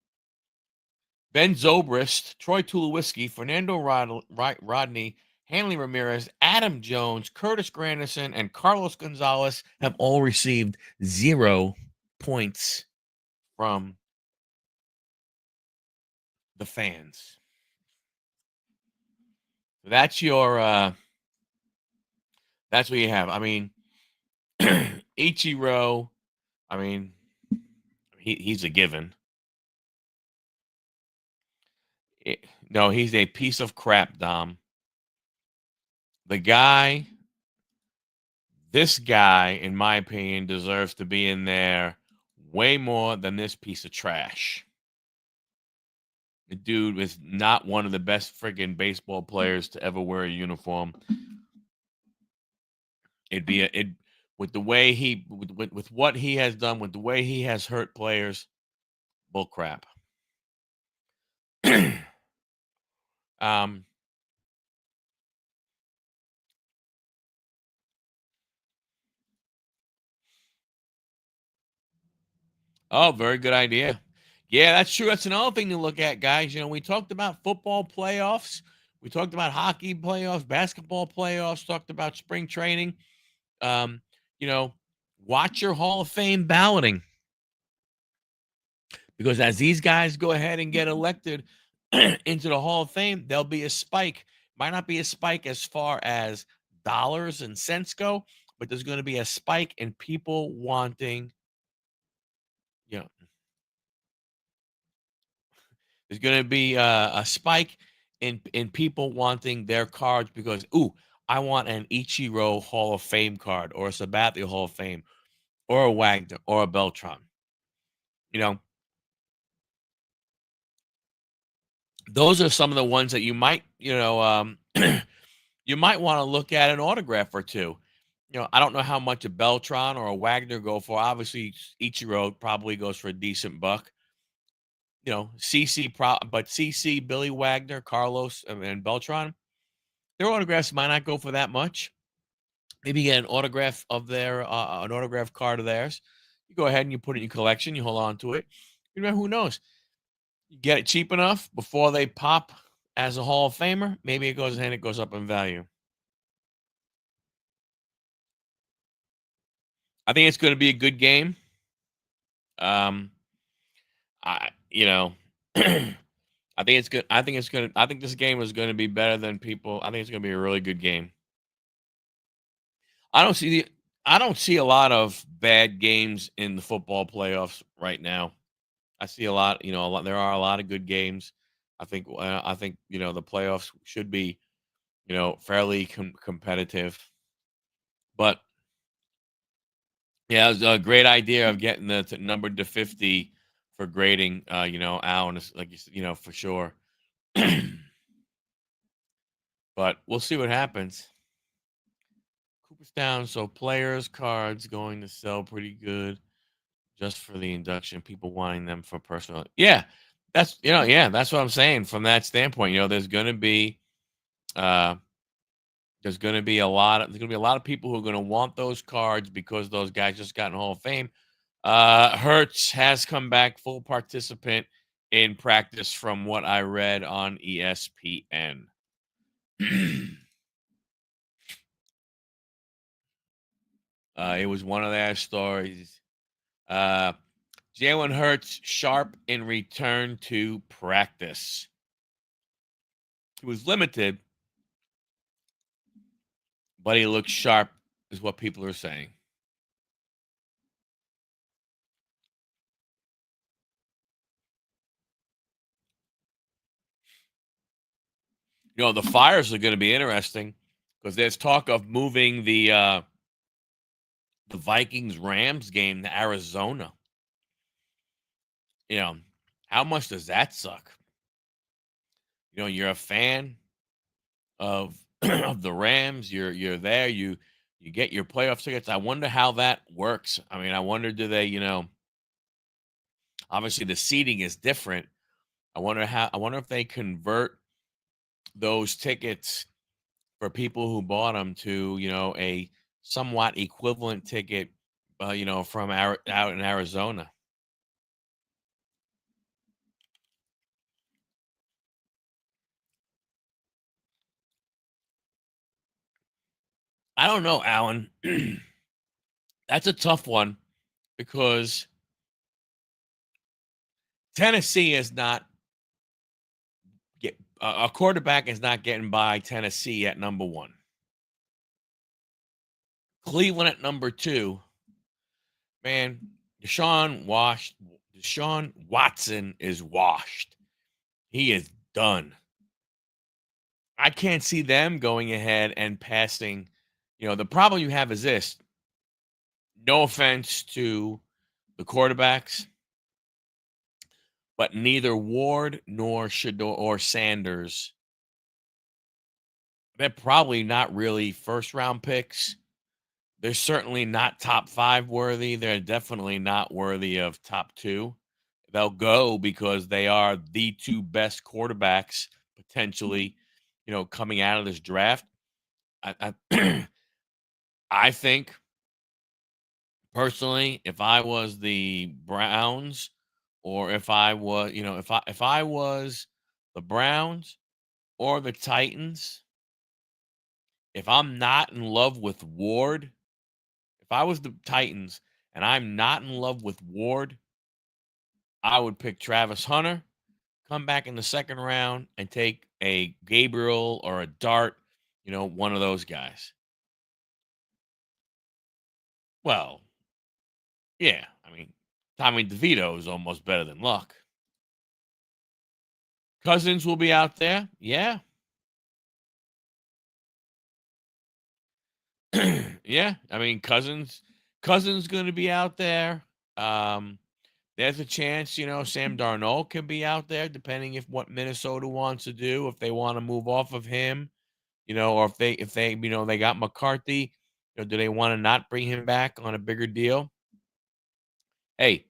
Ben Zobrist, Troy Tulowitzki, Fernando Rodney, Hanley Ramirez, Adam Jones, Curtis Granderson, and Carlos Gonzalez have all received 0 points from the fans. That's that's what you have. I mean, Ichiro, I mean, he's a given. No, he's a piece of crap, Dom. The guy This guy, in my opinion, deserves to be in there way more than this piece of trash. The dude is not one of the best friggin' baseball players to ever wear a uniform. It'd be it with the way he with what he has done, with the way he has hurt players. Bull crap. um, oh, very good idea. Yeah, that's true. That's another thing to look at, guys. We talked about football playoffs. We talked about hockey playoffs, basketball playoffs, talked about spring training. Um, you know, watch your Hall of Fame balloting, because as these guys go ahead and get elected into the Hall of Fame, there'll be a spike. Might not be a spike as far as dollars and cents go, but there's going to be a spike in people wanting, you know, there's going to be a spike in people wanting their cards because, ooh, I want an Ichiro Hall of Fame card, or a Sabathia Hall of Fame, or a Wagner, or a Beltron. You know, those are some of the ones that you might, you might want to look at an autograph or two. I don't know how much a Beltron or a Wagner go for. Obviously, Ichiro probably goes for a decent buck. But CC, Billy Wagner, Carlos, and Beltron, their autographs might not go for that much. Maybe get an autograph of an autograph card of theirs. You go ahead and you put it in your collection. You hold on to it. Who knows? You get it cheap enough before they pop as a Hall of Famer. Maybe it goes up in value. I think it's going to be a good game. I you know, I think it's good. I think this game is going to be better than people. I think it's going to be a really good game. I don't see the I don't see a lot of bad games in the football playoffs right now. I see a lot. There are a lot of good games. I think the playoffs should be fairly competitive. But yeah, it was a great idea of getting the number to 50 for grading. Al, and like for sure. But we'll see what happens. Cooperstown, so players cards going to sell pretty good just for the induction. People wanting them for personal. Yeah, that's what I'm saying. From that standpoint, uh, there's going to be a lot of people who are going to want those cards because those guys just got in Hall of Fame. Hertz has come back full participant in practice, from what I read on ESPN. It was one of their stories. Jalen Hurts sharp in return to practice. He was limited, but he looks sharp, is what people are saying. The Fires are going to be interesting because there's talk of moving the Vikings Rams game to Arizona. How much does that suck? You're a fan of of the Rams. You're there. You get your playoff tickets. I wonder how that works. I mean, I wonder, do they, obviously the seating is different. I wonder if they convert those tickets for people who bought them to, a somewhat equivalent ticket, from out in Arizona. I don't know, Alan. That's a tough one because Tennessee is not a quarterback is not getting by Tennessee at number one. Cleveland at number two. Man, Deshaun Watson is washed. He is done. I can't see them going ahead and passing. The problem you have is this: No offense to the quarterbacks, but neither Ward nor Shador or Sanders, they're probably not really first round picks. They're certainly not top five worthy. They're definitely not worthy of top two. They'll go because they are the two best quarterbacks potentially, coming out of this draft. I, I think personally, if I was the Browns, or if I was, if I was the Browns or the Titans, if I'm not in love with Ward, if I was the Titans and I'm not in love with Ward, I would pick Travis Hunter, come back in the second round, and take a Gabriel or a Dart, one of those guys. Well, yeah, I mean, Tommy DeVito is almost better than Luck. Cousins will be out there. Yeah. Yeah. I mean, Cousins going to be out there. Um, there's a chance, Sam Darnold could be out there, depending if what Minnesota wants to do, if they want to move off of him, or if they they got McCarthy, do they want to not bring him back on a bigger deal? Hey,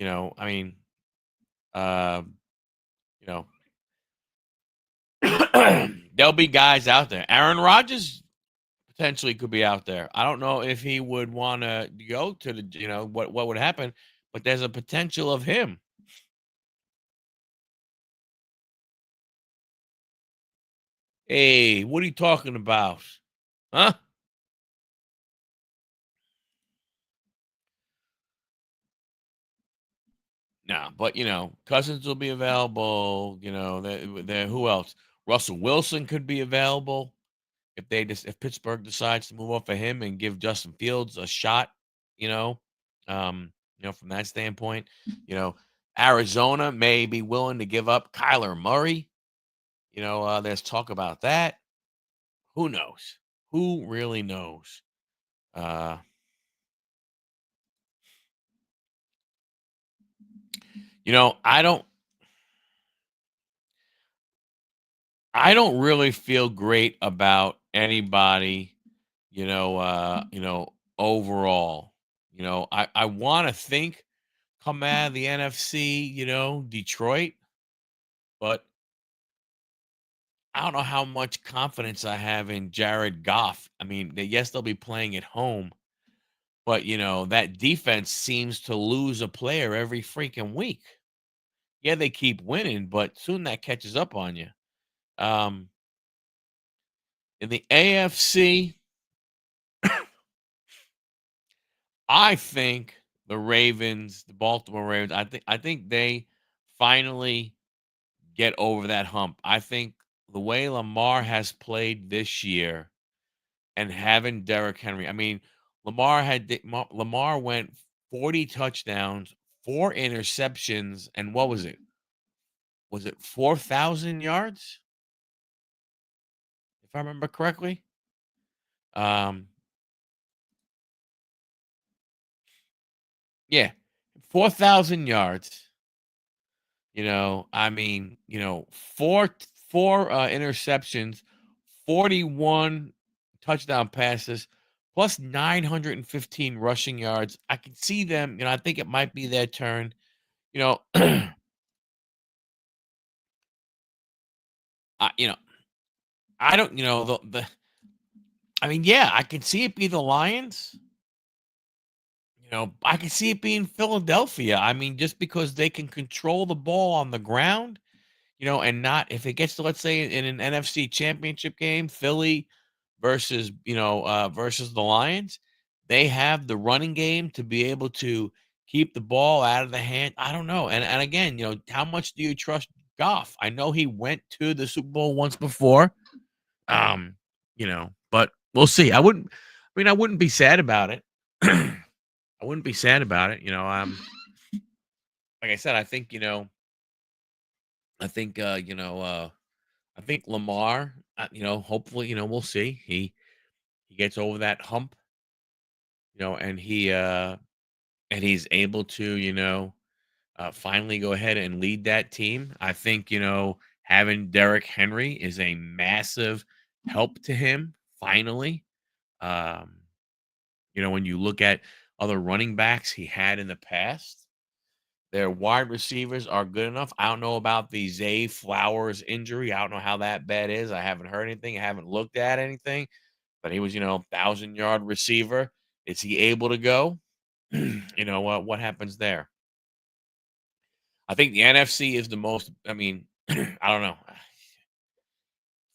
I mean, um, you know, there'll be guys out there. Aaron Rodgers potentially could be out there. I don't know if he would want to go to the, what would happen, but there's a potential of him. Hey, what are you talking about? Huh? No, but Cousins will be available. There. Who else? Russell Wilson could be available if Pittsburgh decides to move off of him and give Justin Fields a shot. You know, from that standpoint, Arizona may be willing to give up Kyler Murray. There's talk about that. Who knows? Who really knows? Uh, I don't. I don't really feel great about anybody, overall. I want to think come out of the NFC, Detroit, but I don't know how much confidence I have in Jared Goff. I mean, yes, they'll be playing at home, but that defense seems to lose a player every freaking week. Yeah, they keep winning, but soon that catches up on you. Um, in the AFC, I think the Baltimore Ravens, I think they finally get over that hump. I think the way Lamar has played this year and having Derrick Henry. I mean, Lamar went 40 touchdowns, 4 interceptions, and what was it? Was it 4,000 yards? If I remember correctly. Um, yeah, 4,000 yards. I mean, four interceptions, 41 touchdown passes, plus 915 rushing yards. I can see them. I think it might be their turn. You know, I, you know, I don't. I mean, yeah, I can see it be the Lions. I can see it being Philadelphia. I mean, just because they can control the ball on the ground, and not if it gets to, let's say, in an NFC championship game, Philly versus the Lions, they have the running game to be able to keep the ball out of the hand. I don't know. And again, how much do you trust Goff? I know he went to the Super Bowl once before. But we'll see. I wouldn't be sad about it. I wouldn't be sad about it. Like I said, I think Lamar, hopefully, we'll see. He gets over that hump, and he's able to, finally go ahead and lead that team. I think, having Derrick Henry is a massive help to him finally. Um, when you look at other running backs he had in the past, their wide receivers are good enough. I don't know about the Zay Flowers injury. I don't know how that bad is. I haven't heard anything. I haven't looked at anything, but he was, 1,000-yard receiver. Is he able to go? What happens there? I think the NFC is the most. I mean, I don't know.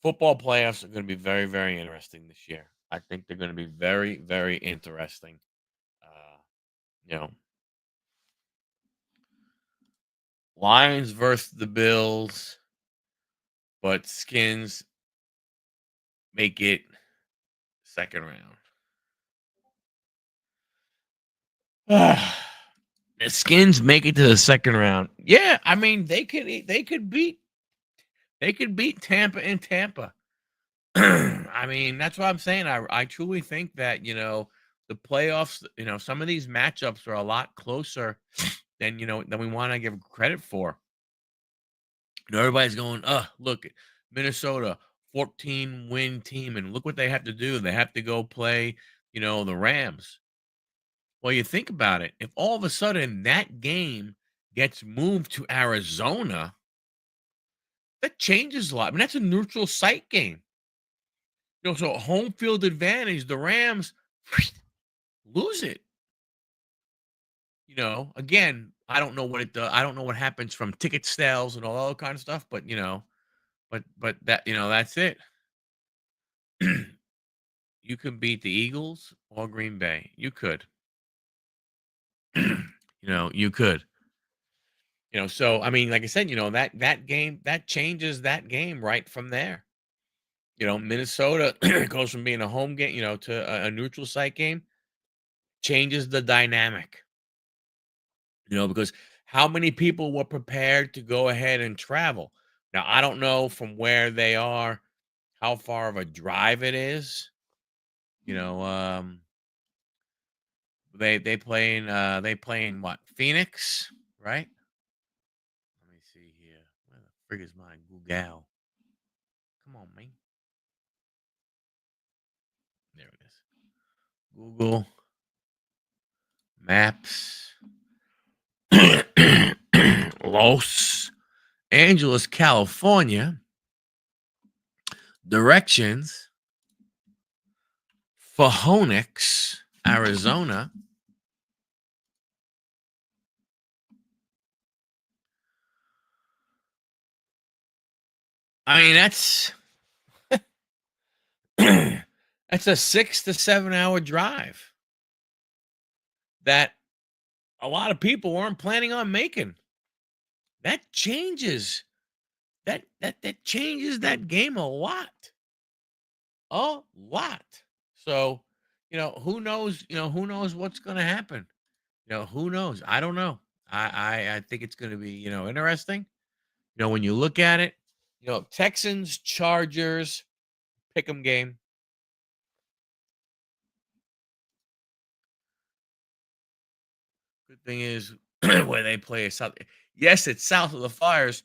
Football playoffs are going to be very, very interesting this year. I think they're going to be very, very interesting. Uh, you know, Lions versus the Bills, but Skins make it second round. The Skins make it to the second round. Yeah, I mean they could beat Tampa in Tampa. I mean, that's what I'm saying. I truly think that, the playoffs, some of these matchups are a lot closer than we want to give credit for. Everybody's going, look, Minnesota, 14-win team, and look what they have to do. They have to go play, the Rams. Well, you think about it. If all of a sudden that game gets moved to Arizona, that changes a lot. I mean, that's a neutral site game. So home field advantage, the Rams lose it. Again, I don't know what it does. I don't know what happens from ticket sales and all that kind of stuff, but but that that's it. You could beat the Eagles or Green Bay. You could. You could. So I mean, like I said, that game that changes that game right from there. Minnesota goes from being a home game, to a neutral site game, changes the dynamic. Because how many people were prepared to go ahead and travel? Now, I don't know from where they are, how far of a drive it is. You know, they play in what? Phoenix, right? Let me see here. Where the frig is my Google? Come on, man. There it is. Google Maps. Los Angeles, California. Directions. Phoenix, Arizona. I mean, that's a 6 to 7 hour drive that a lot of people weren't planning on making. That changes that changes that game a lot. A lot. So, who knows what's gonna happen. Who knows? I don't know. I think it's gonna be, interesting. When you look at it, Texans, Chargers, pick 'em game. Good thing is where they play is south. Yes, it's south of the fires,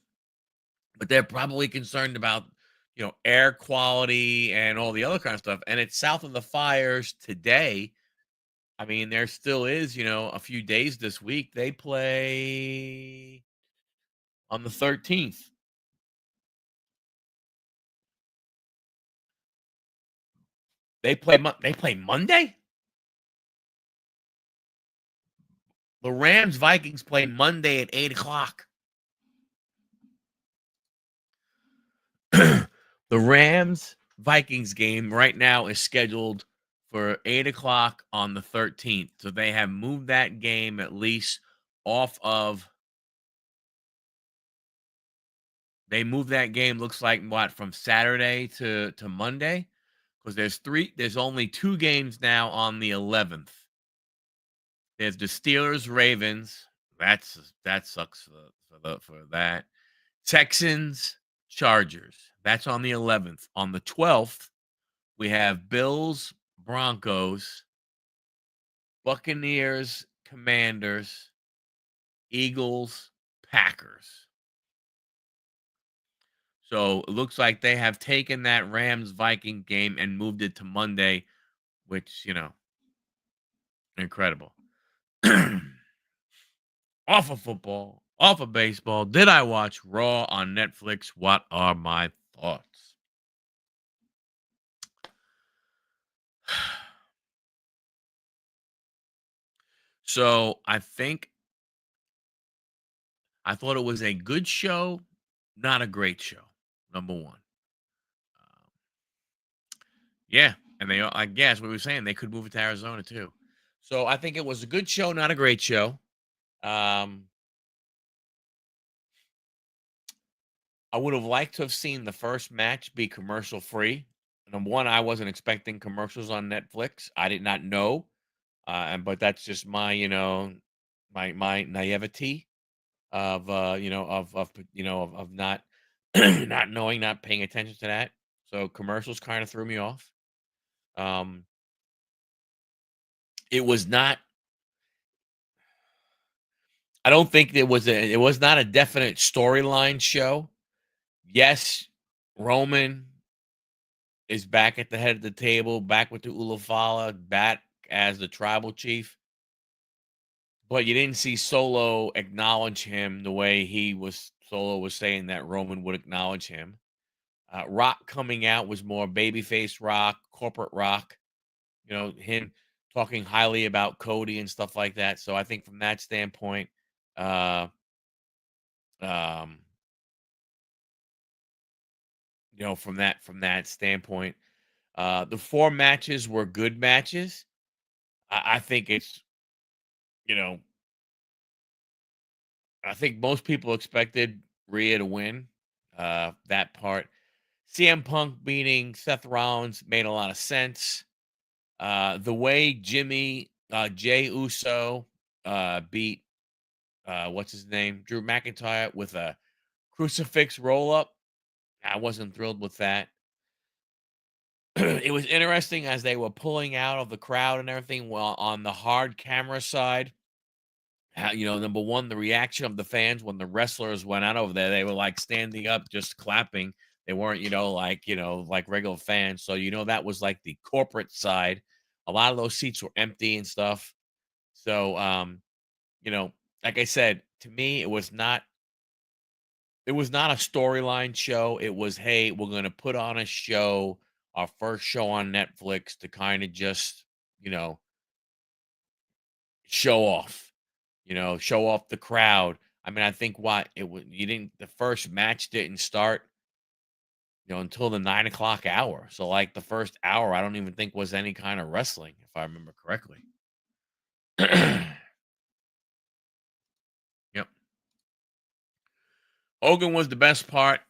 but they're probably concerned about, air quality and all the other kind of stuff. And it's south of the fires today. I mean, there still is, a few days this week. They play on the 13th. They play Monday? The Rams Vikings play Monday at 8 o'clock. The Rams Vikings game right now is scheduled for 8 o'clock on the 13th. So they have moved that game at least off of. They moved that game, looks like what, from Saturday to Monday? Because there's only two games now on the 11th. There's the Steelers Ravens. That sucks for that. Texans Chargers. That's on the 11th. On the 12th, we have Bills Broncos. Buccaneers, Commanders, Eagles, Packers. So it looks like they have taken that Rams Viking game and moved it to Monday, which, incredible. Off of football, off of baseball. Did I watch Raw on Netflix? What are my thoughts? So I thought it was a good show, not a great show. Number one. Um, yeah. And I guess we were saying they could move it to Arizona too. So I think it was a good show, not a great show. Um, I would have liked to have seen the first match be commercial free. Number one, I wasn't expecting commercials on Netflix. I did not know, but that's just my, my naivety of, of not not knowing, not paying attention to that. So commercials kind of threw me off. Um, it was not. I don't think there was a. It was not a definite storyline show. Yes, Roman is back at the head of the table, back with the Ulafala, back as the tribal chief. But you didn't see Solo acknowledge him the way Solo was saying that Roman would acknowledge him. Rock coming out was more babyface Rock, corporate Rock. Him talking highly about Cody and stuff like that. So I think from that standpoint, uh, um, from that standpoint, the four matches were good matches. I think you know, I think most people expected Rhea to win. That part. CM Punk beating Seth Rollins made a lot of sense. The way Jay Uso beat what's his name, Drew McIntyre with a crucifix roll up, I wasn't thrilled with that. It was interesting as they were pulling out of the crowd and everything. Well, on the hard camera side, how, number one, the reaction of the fans when the wrestlers went out over there, they were like standing up, just clapping. They weren't, like regular fans. So, that was like the corporate side. A lot of those seats were empty and stuff. So, you know, like I said, to me, it was not a storyline show. It was, hey, we're going to put on a show, our first show on Netflix to kind of just, you know, show off, show off the crowd. I mean, I think what it was, the first match didn't start, until the 9 o'clock hour. So, like, the first hour, I don't even think was any kind of wrestling, if I remember correctly. Yep. Hogan was the best part,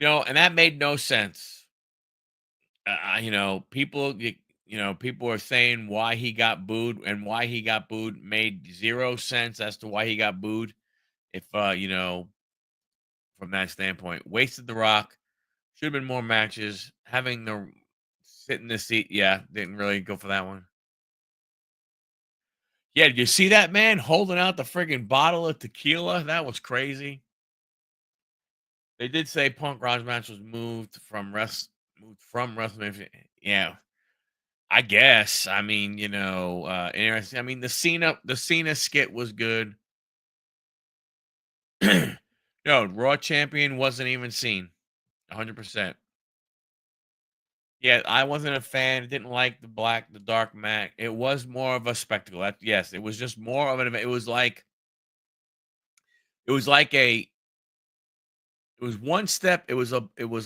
and that made no sense. People are saying why he got booed, and why he got booed made zero sense as to why he got booed. If from that standpoint, wasted the Rock. Should have been more matches. Having the sit in the seat, yeah, didn't really go for that one. Yeah, did you see that man holding out the friggin' bottle of tequila? That was crazy. They did say Punk Raj match was moved from WrestleMania. Yeah, I guess. I mean, interesting. I mean, the Cena skit was good. No, Raw champion wasn't even seen. 100%. Yeah, I wasn't a fan. Didn't like the dark mat. It was more of a spectacle. Yes, it was just more of an event. It was like it was one step. It was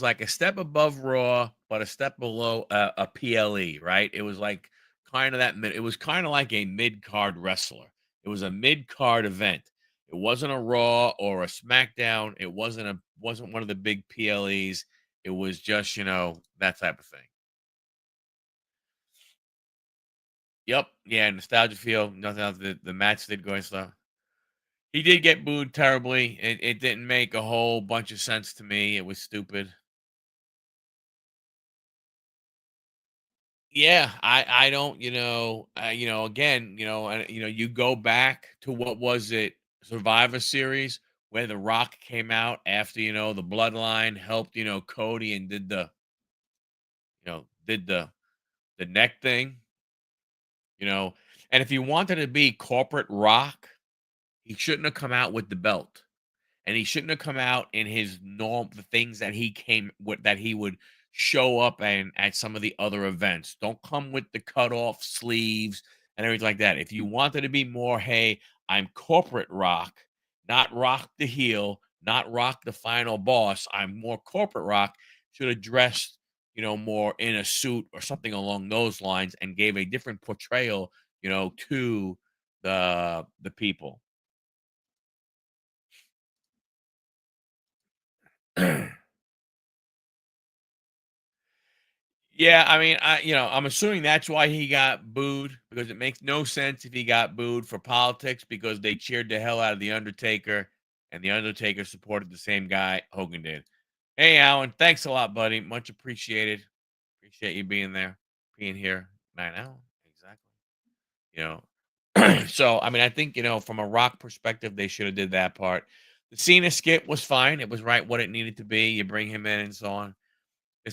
like a step above Raw, but a step below a PLE. Right? It was like kind of that mid. It was kind of like a mid card wrestler. It was a mid card event. It wasn't a Raw or a SmackDown. It wasn't one of the big PLEs. It was just that type of thing. Yep. Yeah. Nostalgia feel. Nothing else. The match did go and stuff. He did get booed terribly. It didn't make a whole bunch of sense to me. It was stupid. Yeah, I don't, again, you go back to what was it, Survivor Series, where The Rock came out after, the Bloodline helped, Cody and did the neck thing, you know. And if he wanted to be corporate Rock, he shouldn't have come out with the belt. And he shouldn't have come out in his norm the things that he came with, that he would show up and at some of the other events. Don't come with the cut off sleeves and everything like that. If you wanted to be more, hey, I'm corporate Rock, not Rock the heel, not Rock the final boss. I'm more corporate Rock. Should have dressed, more in a suit or something along those lines, and gave a different portrayal, to the people. Yeah, I mean, I'm assuming that's why he got booed, because it makes no sense if he got booed for politics, because they cheered the hell out of the Undertaker, and the Undertaker supported the same guy Hogan did. Hey, Alan, thanks a lot, buddy. Much appreciated. Appreciate you being here. Man, Alan, exactly. You so I mean, I think, from a Rock perspective, they should have did that part. The Cena skit was fine. It was right what it needed to be. You bring him in and so on. They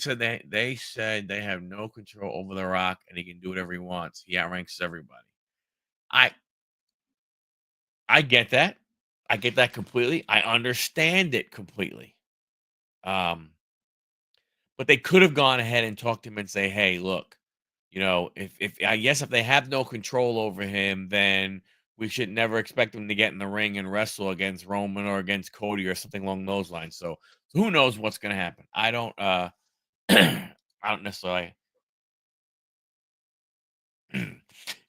said they have no control over The Rock, and he can do whatever he wants. He outranks everybody. I I get that. I get that completely. I understand it completely. Um, but they could have gone ahead and talked to him and say, "Hey, look, if I guess if they have no control over him, then we should never expect him to get in the ring and wrestle against Roman or against Cody or something along those lines." So who knows what's going to happen? I don't. I don't necessarily.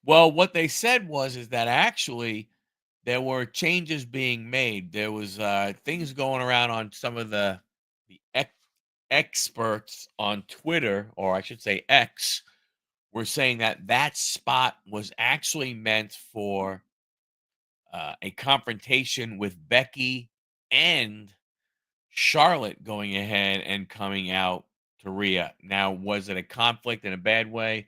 Well, what they said was is that actually there were changes being made. There was things going around on some of the experts on Twitter, or I should say X, were saying that that spot was actually meant for a confrontation with Becky and Charlotte going ahead and coming out to Rhea. Now, was it a conflict in a bad way,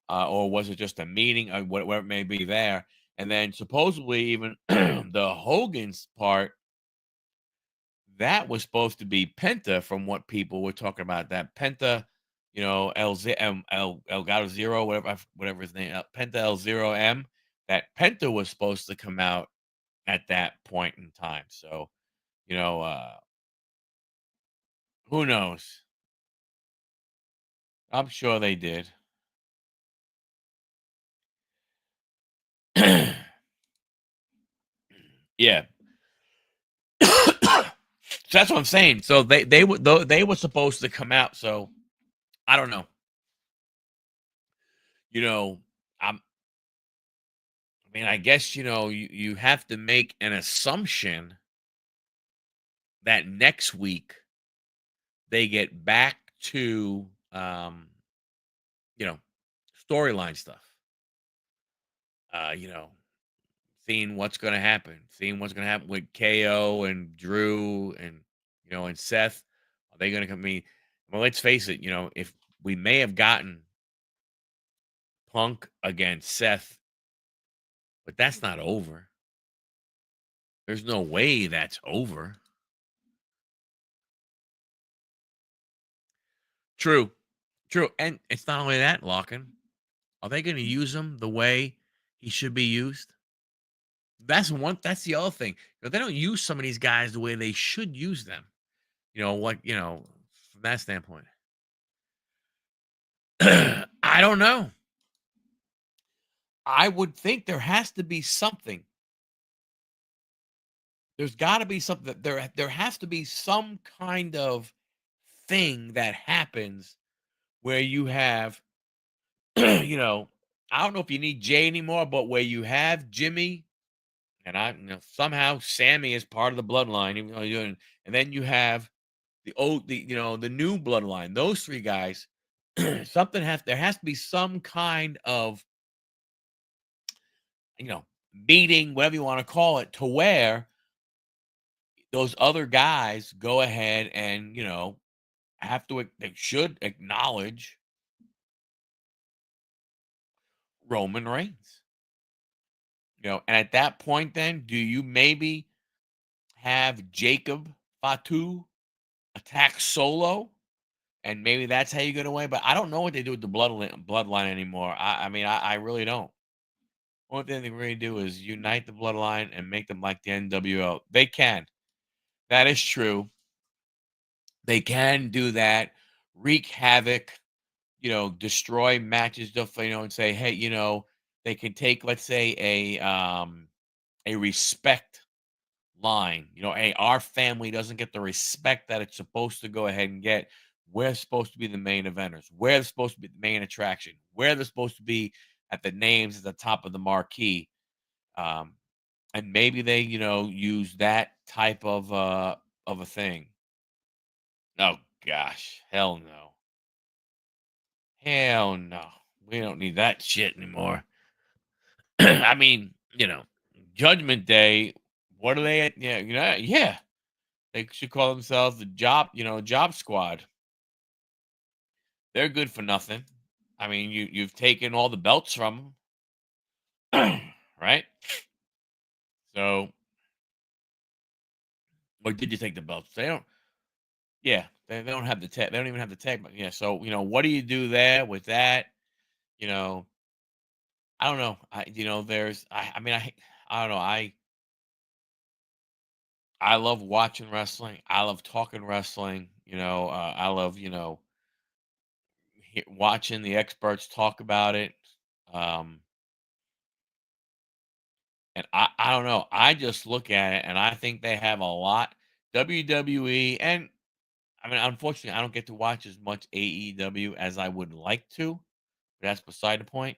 or was it just a meeting, or whatever it may be there? And then supposedly even the Hogan's part, that was supposed to be Penta, from what people were talking about. That Penta, El Gato Zero, whatever his name, Penta El Zero M. That Penta was supposed to come out at that point in time. So, you know, uh, who knows? I'm sure they did. Yeah. So that's what I'm saying. So they were supposed to come out. So I don't know. You know, I mean, I guess you have to make an assumption that next week they get back to you know storyline stuff. You know, seeing what's going to happen with KO and Drew and and Seth. Are they going to come? I mean, well, let's face it. If we may have gotten Punk against Seth, but that's not over. There's no way that's over. True, true, and it's not only that, Lockin. Are they going to use him the way he should be used? That's one. That's the other thing. They don't use some of these guys the way they should use them. From that standpoint. I don't know. I would think there has to be something. There's got to be something. There has to be some kind of thing that happens where you have, I don't know if you need Jay anymore, but where you have Jimmy and somehow Sammy is part of the bloodline, even though and then you have the new bloodline. Those three guys, there has to be some kind of you know meeting, whatever you want to call it, to where those other guys go ahead and they should acknowledge Roman Reigns. And at that point, then do you maybe have Jacob Fatu attack Solo, and maybe that's how you get away? But I don't know what they do with the bloodline anymore. I really don't. Only thing they really do is unite the bloodline and make them like the NWO. They can. That is true. They can do that, wreak havoc, destroy matches, stuff, and say, hey, they can take, let's say, a respect line. Hey, our family doesn't get the respect that it's supposed to go ahead and get. We're supposed to be the main eventers. We're supposed to be the main attraction. We're supposed to be at the names at the top of the marquee. Um, and maybe they, use that type of a thing. Oh gosh, hell no. Hell no. We don't need that shit anymore. I mean, Judgment Day, what are they at? Yeah, yeah. They should call themselves the job squad. They're good for nothing. I mean, you've taken all the belts from them, right? So, or did you take the belts? They don't. Yeah, they don't have the tag. They don't even have the tag. But yeah, so what do you do there with that? You know, I don't know. There's. I mean, I don't know. I love watching wrestling. I love talking wrestling. I love watching the experts talk about it. Um, and I don't know. I just look at it and I think they have a lot. WWE, and I mean, unfortunately, I don't get to watch as much AEW as I would like to. But that's beside the point.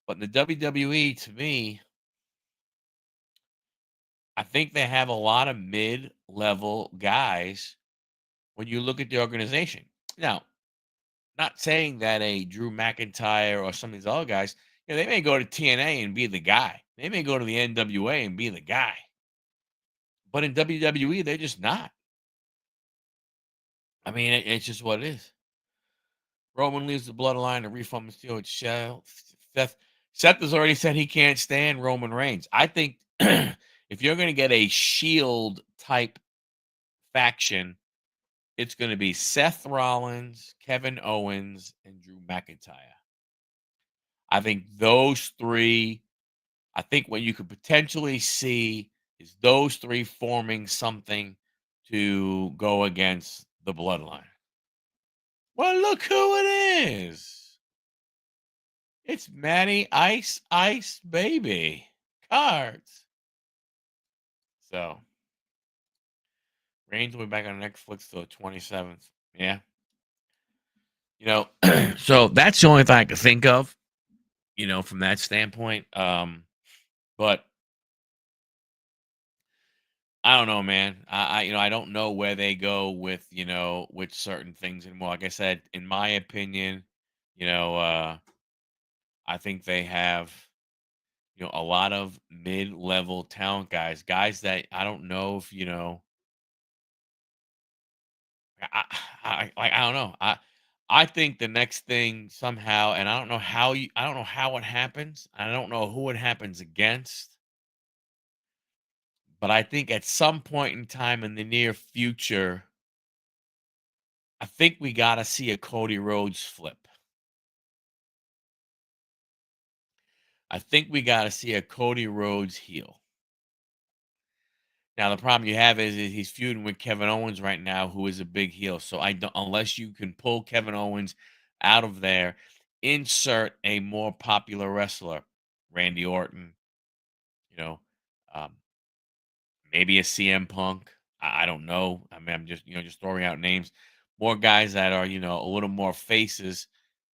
But in the WWE, to me, I think they have a lot of mid-level guys when you look at the organization. Now, not saying that a Drew McIntyre or some of these other guys, they may go to TNA and be the guy. They may go to the NWA and be the guy. But in WWE, they're just not. I mean, it's just what it is. Roman leaves the bloodline to reform Mysterio with Seth. Seth has already said he can't stand Roman Reigns. I think if you're going to get a Shield type faction, it's going to be Seth Rollins, Kevin Owens, and Drew McIntyre. I think those three. I think what you could potentially see is those three forming something to go against the bloodline. Well, look who it is. It's Matty Ice Ice Baby Cards. So, Reigns will be back on Netflix till the 27th. Yeah. So that's the only thing I could think of, from that standpoint. But I don't know, man. I don't know where they go with, with certain things anymore. Like I said, in my opinion, you know, uh, I think they have, a lot of mid-level talent guys that I don't know if, I, I don't know. I think the next thing somehow, and I don't know how it happens. I don't know who it happens against, but I think at some point in time in the near future, I think we got to see a Cody Rhodes flip. I think we got to see a Cody Rhodes heel. Now the problem you have is he's feuding with Kevin Owens right now, who is a big heel. So I don't, unless you can pull Kevin Owens out of there, insert a more popular wrestler, Randy Orton, you know, um, maybe a CM Punk. I don't know. I mean, I'm just throwing out names. More guys that are a little more faces,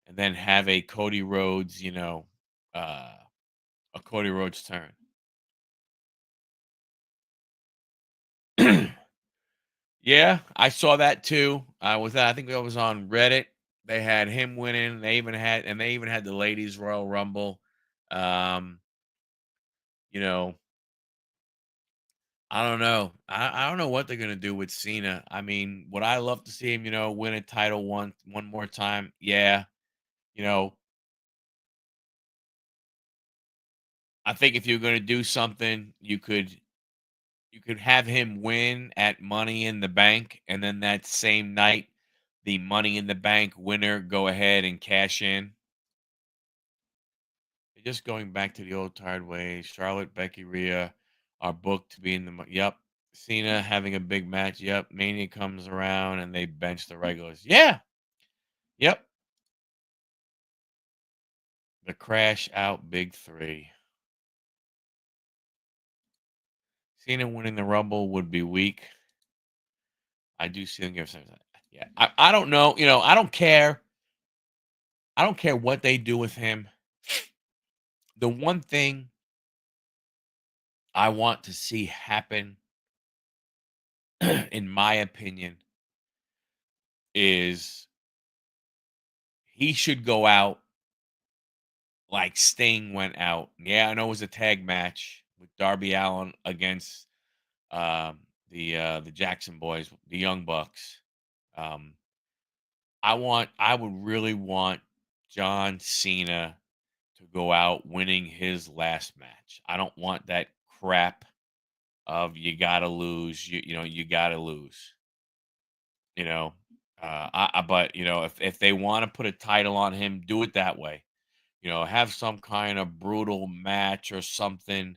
and then have a Cody Rhodes, uh, a Cody Rhodes turn. Yeah, I saw that too. I think that was on Reddit. They had him winning. They even had the ladies Royal Rumble. Um, you know, I don't know. I don't know what they're gonna do with Cena. I mean, would I love to see him, win a title one more time? Yeah. You know, I think if you're gonna do something, you could have him win at Money in the Bank, and then that same night, the Money in the Bank winner go ahead and cash in. Just going back to the old tired ways. Charlotte, Becky, Rhea are booked to be in the. Yep. Cena having a big match. Yep. Mania comes around and they bench the regulars. Yeah. Yep. The crash out big three. Cena winning the Rumble would be weak. I do see them give some. Yeah. I don't know. I don't care. I don't care what they do with him. The one thing I want to see happen, in my opinion, is he should go out like Sting went out. Yeah, I know it was a tag match with Darby Allen against the Jackson Boys, the Young Bucks. Um, I would really want John Cena to go out winning his last match. I don't want that crap of you gotta lose. You gotta lose. You know, but if they want to put a title on him, do it that way. Have some kind of brutal match or something,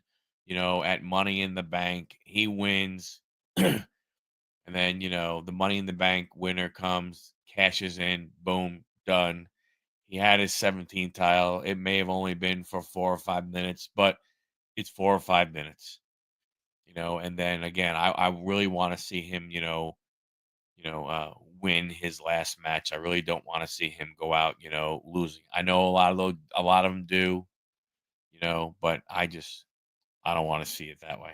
at Money in the Bank. He wins. And then, the Money in the Bank winner comes, cashes in, boom, done. He had his 17th title. It may have only been for 4 or 5 minutes, but it's 4 or 5 minutes, and then again, I really want to see him, win his last match. I really don't want to see him go out, losing. I know a lot of them do, but I don't want to see it that way.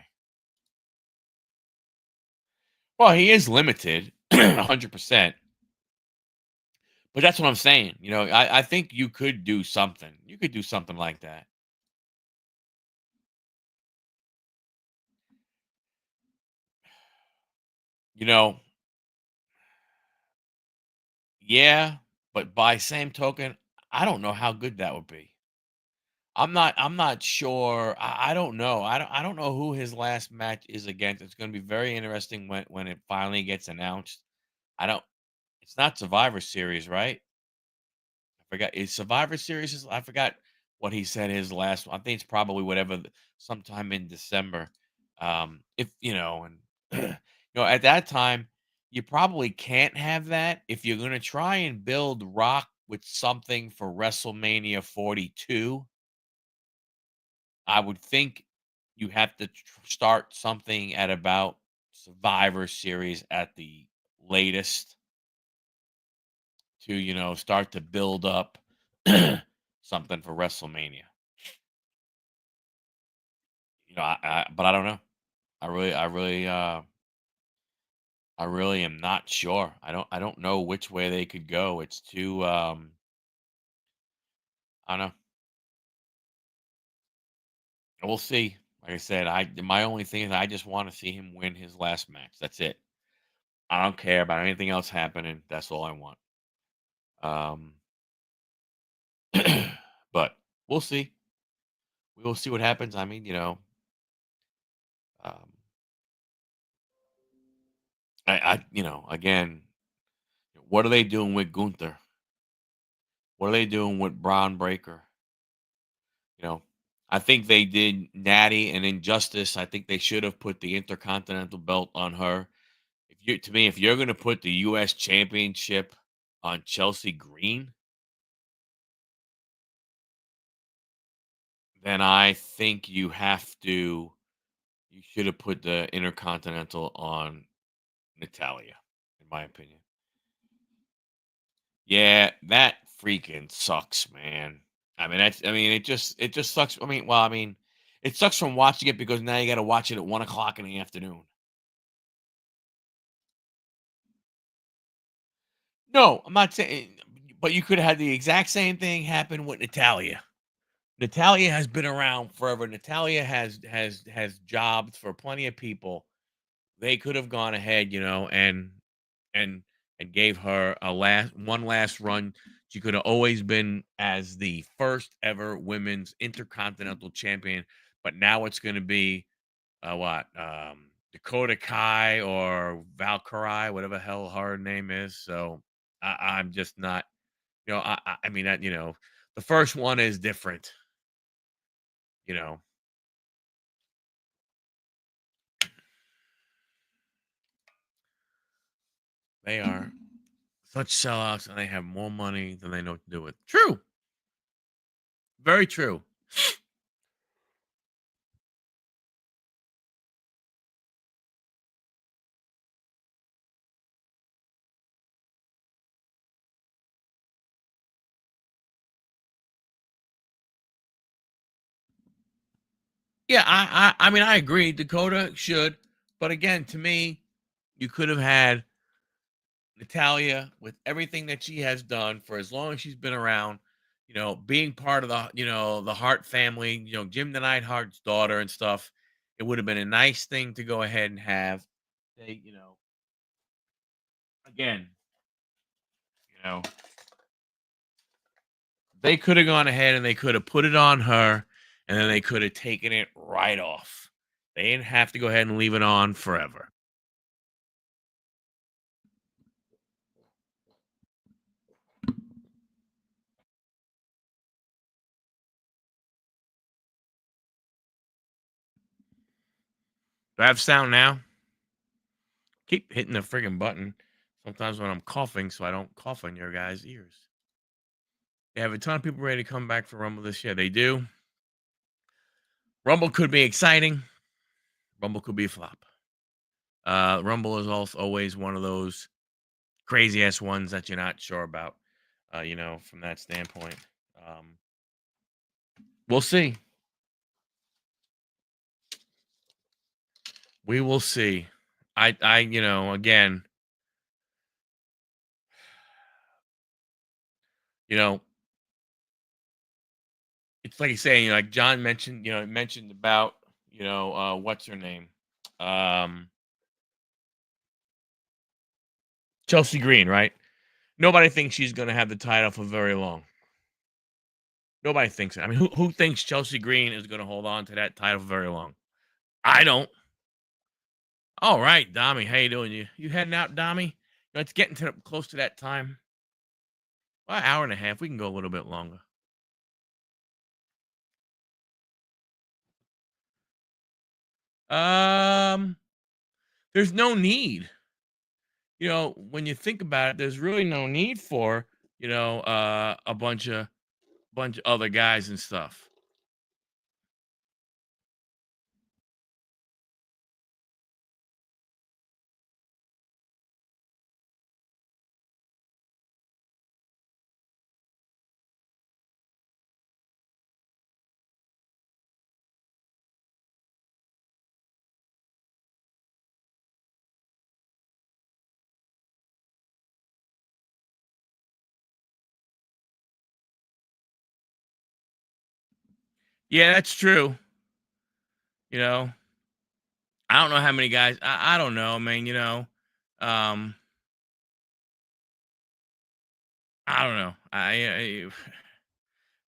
Well, he is limited, 100%. But that's what I'm saying. I think you could do something. You could do something like that. You know, yeah, but by same token, I don't know how good that would be. I'm not sure. I don't know. I don't know who his last match is against. It's going to be very interesting when it finally gets announced. I don't It's not Survivor Series, right? I forgot. Is Survivor Series I forgot what he said his last one. I think it's probably sometime in December. If and at that time, you probably can't have that if you're going to try and build Rock with something for WrestleMania 42. I would think you have to start something at about Survivor Series at the latest to, start to build up something for WrestleMania. But I don't know. I really am not sure. I don't know which way they could go. It's too I don't know. We'll see. Like I said, my only thing is I just want to see him win his last match. That's it. I don't care about anything else happening. That's all I want. Um but we'll see. We will see what happens. I mean, um again, what are they doing with Gunther? What are they doing with Braun Breaker? You know, I think they did Natty and Injustice. I think they should have put the Intercontinental belt on her. If you're going to put the U.S. Championship on Chelsea Green, then I think you should have put the Intercontinental on Natalia, in my opinion. Yeah, that freaking sucks, man. It just sucks. It sucks from watching it because now you got to watch it at 1 o'clock in the afternoon. No, I'm not saying, but you could have had the exact same thing happen with Natalia. Natalia has been around forever. Natalia has jobs for plenty of people. They could have gone ahead, and and gave her a last run. She could have always been as the first ever women's intercontinental champion. but now it's going to be what Dakota Kai or Valkyrie, whatever the hell her name is. So I'm just not, I mean that the first one is different. You know, they are such sellouts, and they have more money than they know what to do with. True, very true. Yeah, I mean I agree. Dakota should, but again, to me, you could have had Natalia with everything that she has done for as long as she's been around. Being part of the Hart family. Jim the Neidhart's daughter and stuff. It would have been a nice thing to go ahead and have. They, again, you know, they could have gone ahead and they could have put it on her, and then they could have taken it right off. They didn't have to go ahead and leave it on forever. Do I have sound now? Keep hitting the friggin' button sometimes when I'm coughing, so I don't cough on your guys' ears. They have a ton of people ready to come back for Rumble this year. They do. Rumble could be exciting. Rumble could be a flop. Rumble is also always one of those crazy ass ones that you're not sure about. From that standpoint, um, we'll see. We will see. Again, you know, it's like you saying, like John mentioned, mentioned about, what's her name, um, Chelsea Green, right? Nobody thinks she's going to have the title for very long. Nobody thinks it. I mean, who thinks Chelsea Green is going to hold on to that title for very long? I don't. All right, Dommy, how you doing? You heading out, Dommy? It's getting close to that time. Well, an hour and a half. We can go a little bit longer. Um, there's no need. When you think about it, there's really no need for a bunch of other guys and stuff. Yeah, that's true. You know, I don't know how many guys. I don't know. I mean, um, I don't know.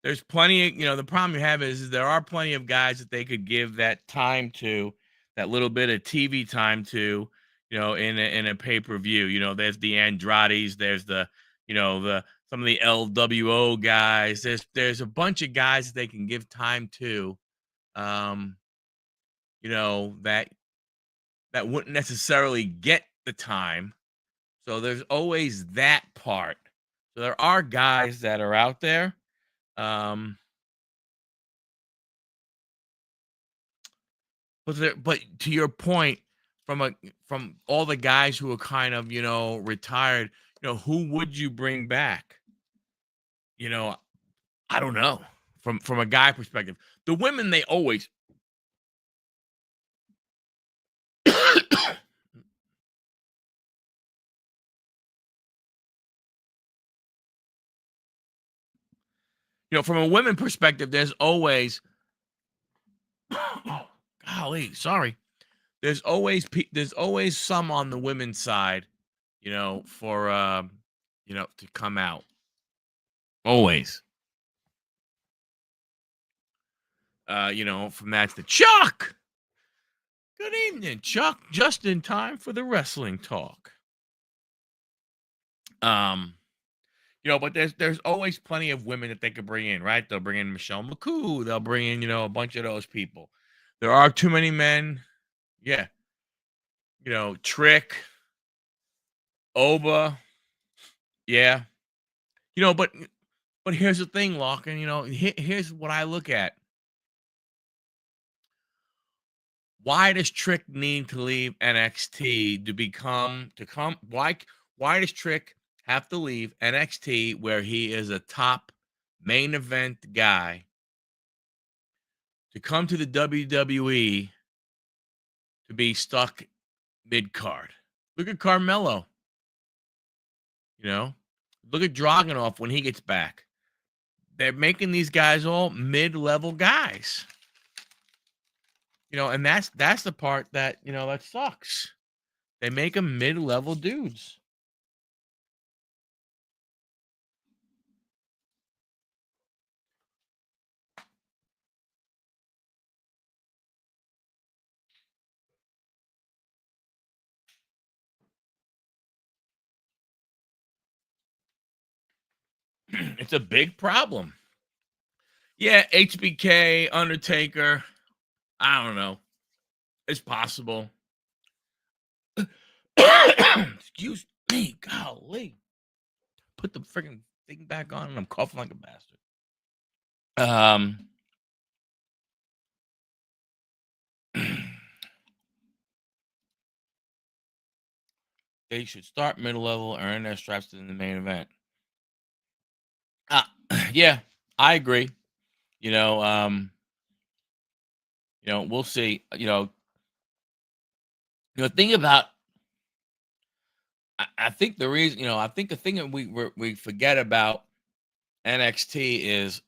There's plenty of, the problem you have is there are plenty of guys that they could give that time to, that little bit of TV time to, in a pay-per-view. There's the Andrades, there's the some of the LWO guys. There's a bunch of guys that they can give time to, um, that wouldn't necessarily get the time. So there's always that part. So there are guys that are out there. Um, but to your point, from all the guys who are kind of retired, who would you bring back? You know, I don't know. From a guy perspective, the women they always, from a women perspective, there's always, oh, golly, sorry, there's always some on the women's side, for to come out always. from that to Chuck. Good evening, Chuck. Just in time for the wrestling talk. Um, but there's always plenty of women that they could bring in, right? They'll bring in Michelle McCool. They'll bring in, a bunch of those people. There are too many men. Yeah. Trick, Oba. Yeah. But here's the thing, Locke, here's what I look at. Why does Trick need to leave NXT why does Trick have to leave NXT where he is a top main event guy to come to the WWE to be stuck mid card? Look at Carmelo, you know. Look at Dragunov when he gets back. They're making these guys all mid-level guys. And that's the part that, that sucks. They make them mid-level dudes. It's a big problem. Yeah, HBK, Undertaker. I don't know. It's possible. Excuse me, golly. Put the freaking thing back on and I'm coughing like a bastard. They should start middle level, earn their stripes in the main event. Yeah, I agree. We'll see. Think about. I think the reason, I think the thing that we forget about NXT is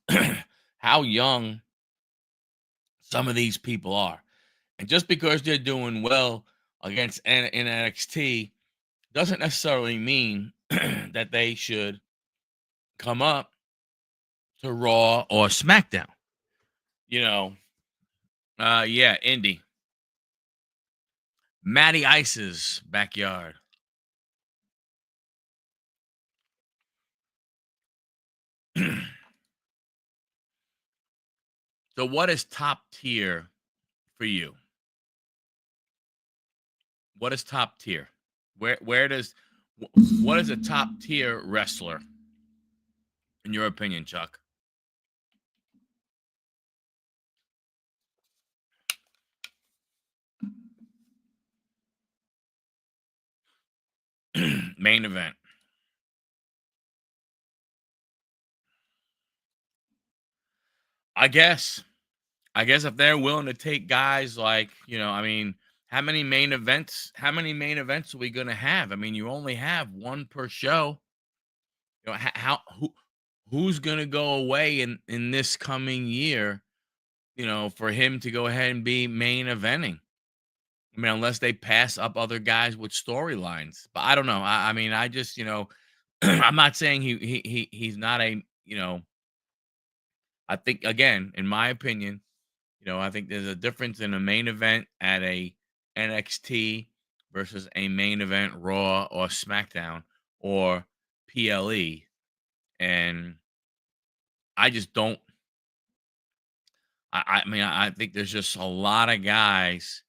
how young some of these people are, and just because they're doing well against in NXT doesn't necessarily mean that they should come up to Raw or SmackDown. Yeah, Indy. Matty Ice's backyard. So what is top tier for you? What is top tier? What is a top tier wrestler in your opinion, Chuck? Main event. I guess if they're willing to take guys like, how many main events are we going to have? I mean, you only have one per show. Who's going to go away in this coming year, for him to go ahead and be main eventing? I mean, unless they pass up other guys with storylines. But I don't know. I mean, I just, I'm not saying he's not a, I think, again, in my opinion, I think there's a difference in a main event at a NXT versus a main event Raw or SmackDown or PLE. And I just don't. I mean, I think there's just a lot of guys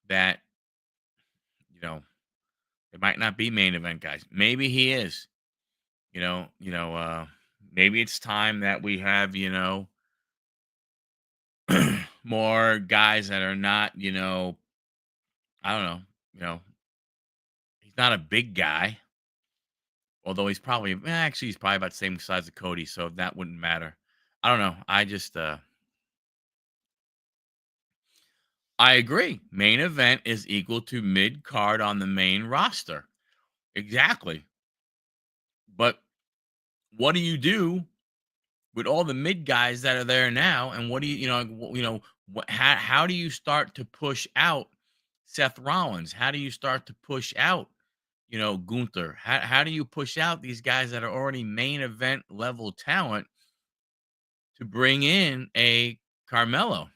that, they might not be main event guys. Maybe he is. Maybe it's time that we have, more guys that are not, I don't know, he's not a big guy. Although he's probably actually he's probably about the same size as Cody, so that wouldn't matter. I don't know. I agree. Main event is equal to mid card on the main roster. Exactly. But what do you do with all the mid guys that are there now? And what do how do you start to push out Seth Rollins? How do you start to push out, Gunther? How do you push out these guys that are already main event level talent to bring in a Carmelo.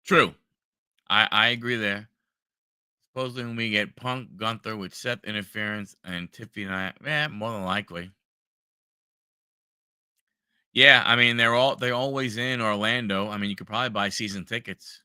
True. I agree there. Supposedly when we get Punk, Gunther with Seth interference and Tiffany and more than likely. Yeah, I mean they're always in Orlando. I mean you could probably buy season tickets.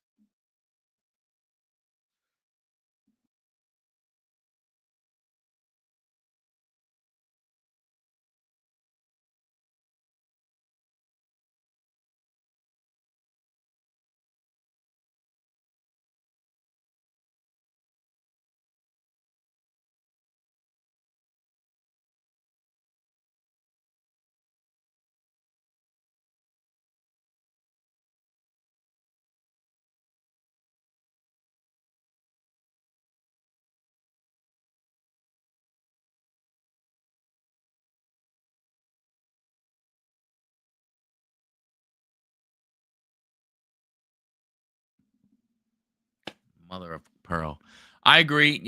Mother of pearl. I agree,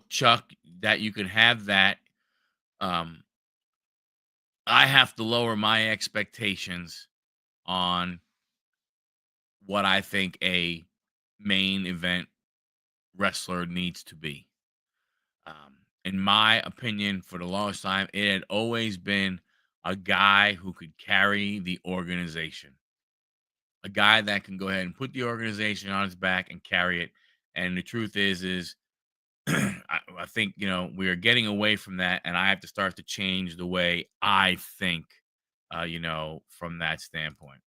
Chuck, that you can have that. Um, I have to lower my expectations on what I think a main event wrestler needs to be. In my opinion, for the longest time, it had always been a guy who could carry the organization, a guy that can go ahead and put the organization on his back and carry it. And the truth is I think we are getting away from that, and I have to start to change the way I think. From that standpoint,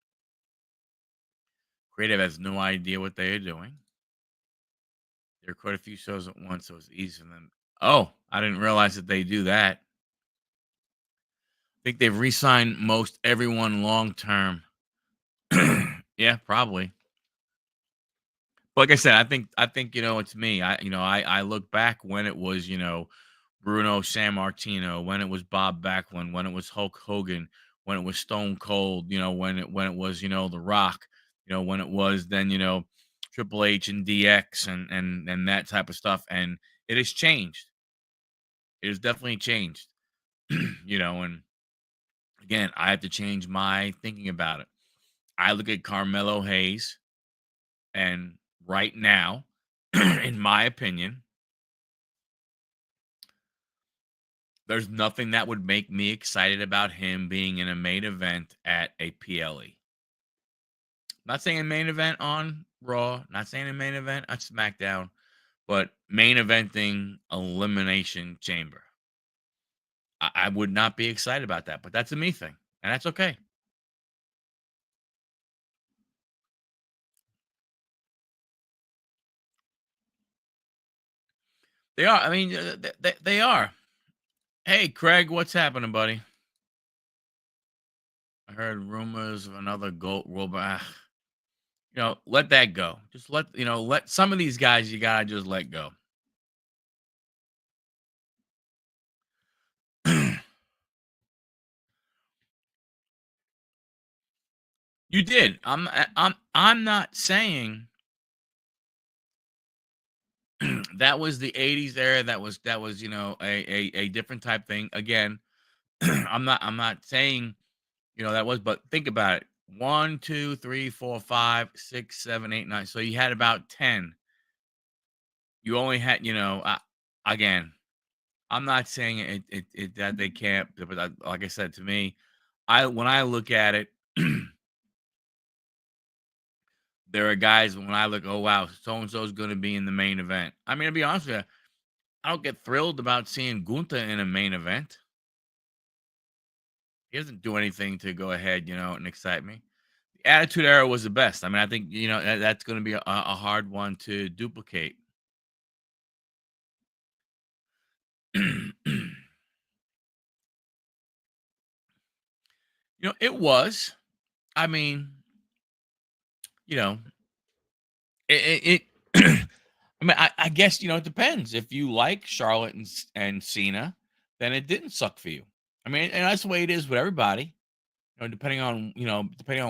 creative has no idea what they are doing. There are quite a few shows at once, so it's easy for them. Oh, I didn't realize that they do that. I think they've re-signed most everyone long term. Yeah, probably. Like I said, I think it's me. I look back when it was Bruno Sammartino, when it was Bob Backlund, when it was Hulk Hogan, when it was Stone Cold, when it was The Rock, when it was then Triple H and DX and that type of stuff, and it has changed. It has definitely changed. And again, I have to change my thinking about it. I look at Carmelo Hayes, and right now, in my opinion, there's nothing that would make me excited about him being in a main event at a PLE. Not saying a main event on Raw, not saying a main event on SmackDown, but main eventing Elimination Chamber. I would not be excited about that, but that's a me thing, and that's okay. They are. I mean, they are. Hey, Craig, what's happening, buddy? I heard rumors of another GOAT robot. Let that go. Just let some of these guys you gotta just let go. You did. I'm not saying that was the '80s era. That was a different type thing. Again, I'm not saying that was. But think about it. 1, 2, 3, 4, 5, 6, 7, 8, 9. So you had about 10. You only had again. I'm not saying that they can't, but like I said, to me, when I look at it, there are guys when I look, oh wow, so and so is going to be in the main event. I mean, to be honest with you, I don't get thrilled about seeing Gunther in a main event. He doesn't do anything to go ahead, and excite me. The Attitude Era was the best. I mean, I think that's going to be a hard one to duplicate. It was. I mean, you know, it I mean, I guess it depends. If you like Charlotte and Cena, then it didn't suck for you. I mean, and that's the way it is with everybody. Depending on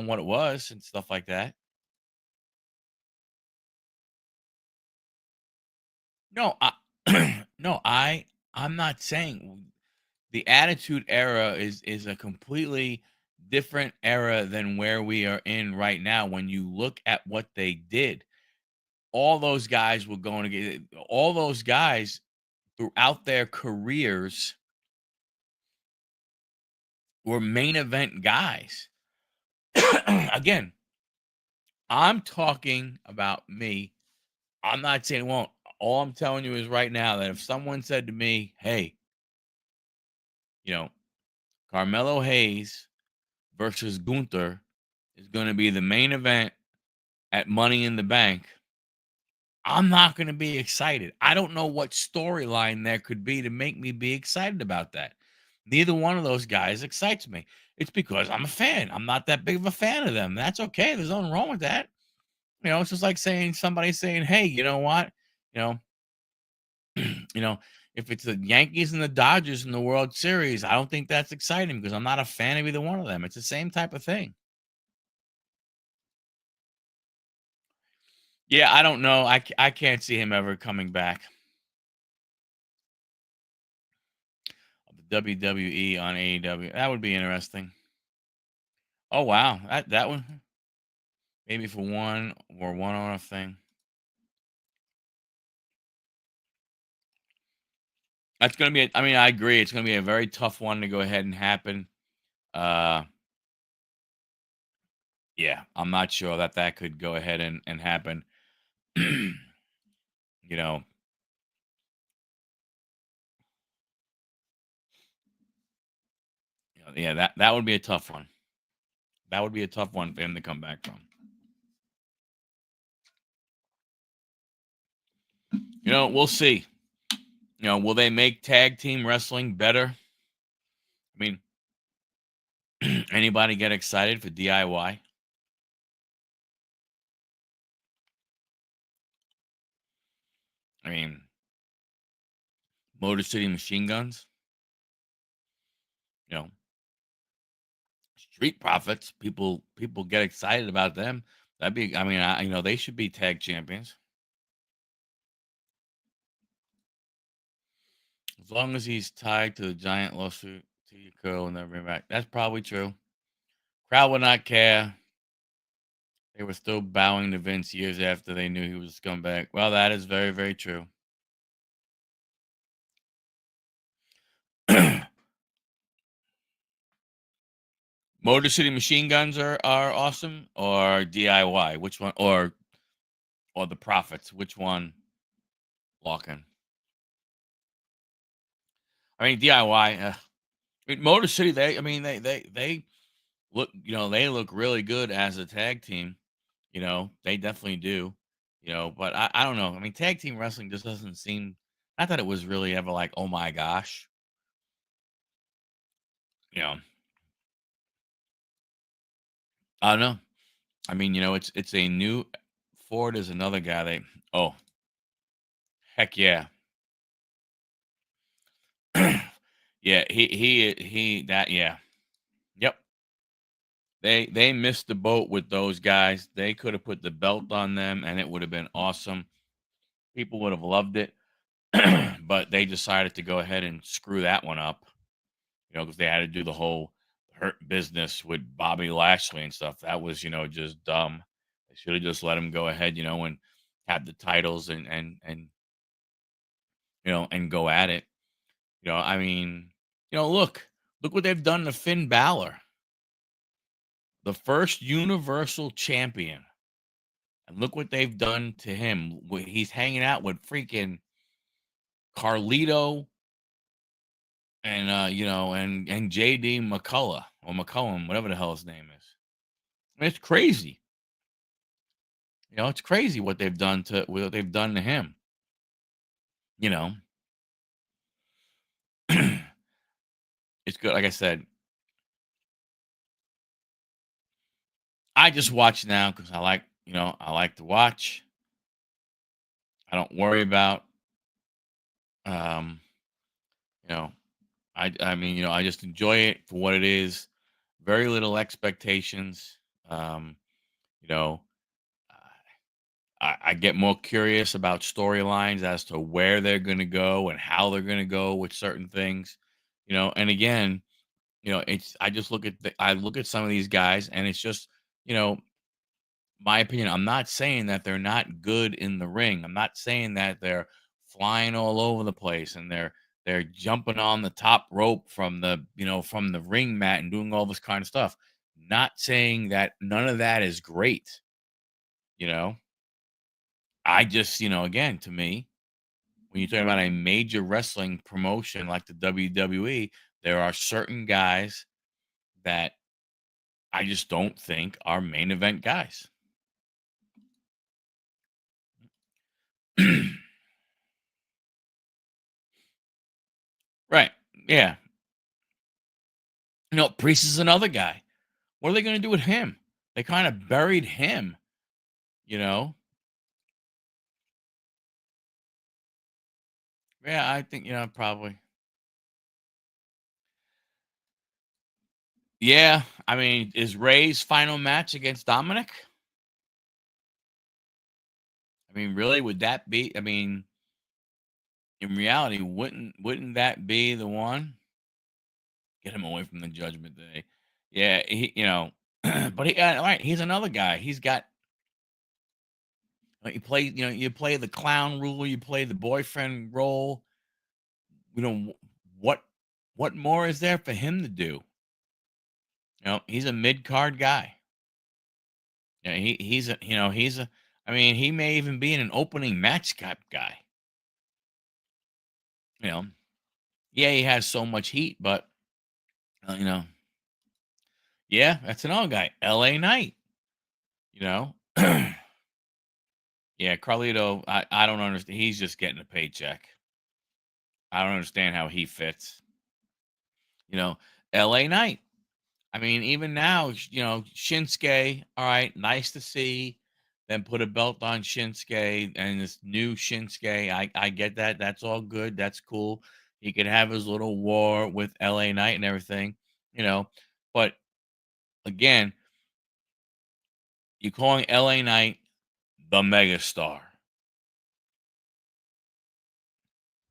what it was and stuff like that. No, no, I'm not saying. the Attitude Era is a completely different era than where we are in right now. When you look at what they did, all those guys were going to get all those guys throughout their careers were main event guys. Again, I'm talking about me. I'm not saying it won't. All I'm telling you is right now that if someone said to me, "Hey, you know, Carmelo Hayes versus Gunther is going to be the main event at Money in the Bank," I'm not going to be excited. I don't know what storyline there could be to make me be excited about that. Neither one of those guys excites me. It's because I'm a fan. I'm not that big of a fan of them. That's okay. There's nothing wrong with that. It's just like saying somebody saying, "Hey, you know what? You know, you know, if it's the Yankees and the Dodgers in the World Series, I don't think that's exciting because I'm not a fan of either one of them." It's the same type of thing. Yeah, I don't know. I can't see him ever coming back. The WWE on AEW. That would be interesting. Oh wow, that one maybe for one or one on a thing. That's gonna be. I mean, I agree. It's gonna be a very tough one to go ahead and happen. Uh, yeah, I'm not sure that that could go ahead and happen. you know, yeah, that would be a tough one. That would be a tough one for him to come back from. We'll see. Will they make tag team wrestling better? I mean, anybody get excited for DIY? I mean, Motor City Machine Guns. You know, Street Profits. People get excited about them. That'd be. I mean, they should be tag champions as long as he's tied to the giant lawsuit. To your curl and never bring back. That's probably true. Crowd would not care. They were still bowing to Vince years after they knew he was a scumbag. Well, that is very, very true. Motor City Machine Guns are awesome, or DIY? Which one? Or the Profits? Which one? Locking. I mean DIY. Motor City. They look. They look really good as a tag team. They definitely do. But I don't know. I mean, tag team wrestling just doesn't seem. Not that it was really ever like, oh my gosh. You know, I don't know. I mean, it's a new. Ford is another guy. Oh, heck yeah. Yeah, he that yeah. Yep. They missed the boat with those guys. They could have put the belt on them and it would have been awesome. People would have loved it. But they decided to go ahead and screw that one up, because they had to do the whole hurt business with Bobby Lashley and stuff. That was, just dumb. They should have just let him go ahead, and have the titles and go at it. I mean, look what they've done to Finn Balor, the first Universal Champion, and look what they've done to him. He's hanging out with freaking Carlito and and JD McCullough or McCullum, whatever the hell his name is. I mean, it's crazy. It's crazy what they've done to him. You know, it's good. Like I said, I just watch now because I like to watch. I don't worry about, um, you know, I mean, I just enjoy it for what it is. Very little expectations. Um, you know, I get more curious about storylines as to where they're going to go and how they're going to go with certain things. And again, it's I just I look at some of these guys, and it's just, you know, my opinion. I'm not saying that they're not good in the ring. I'm not saying that they're flying all over the place and they're jumping on the top rope from from the ring mat and doing all this kind of stuff. Not saying that none of that is great, you know. I just, again, to me, when you're talking about a major wrestling promotion like the WWE, there are certain guys that I just don't think are main event guys. Right. Yeah. Priest is another guy. What are they going to do with him? They kind of buried him, you know? Yeah, I think, probably. Yeah. I mean, is Ray's final match against Dominic? I mean, really, would that be? I mean, in reality, wouldn't that be the one? Get him away from the Judgment Day. Yeah, but right, he's another guy. He's got you play the clown role, you play the boyfriend role. What what more is there for him to do? He's a mid card guy. Yeah, he's a. I mean, he may even be in an opening match type guy. You know, yeah, he has so much heat, but uh, you know, yeah, that's another guy, L.A. Knight. You know, yeah, Carlito. I don't understand. He's just getting a paycheck. I don't understand how he fits. You know, L.A. Knight. I mean, even now, Shinsuke, all right, nice to see them put a belt on Shinsuke and this new Shinsuke. I get that. That's all good. That's cool. He could have his little war with LA Knight and everything, you know. But again, you're calling LA Knight the megastar.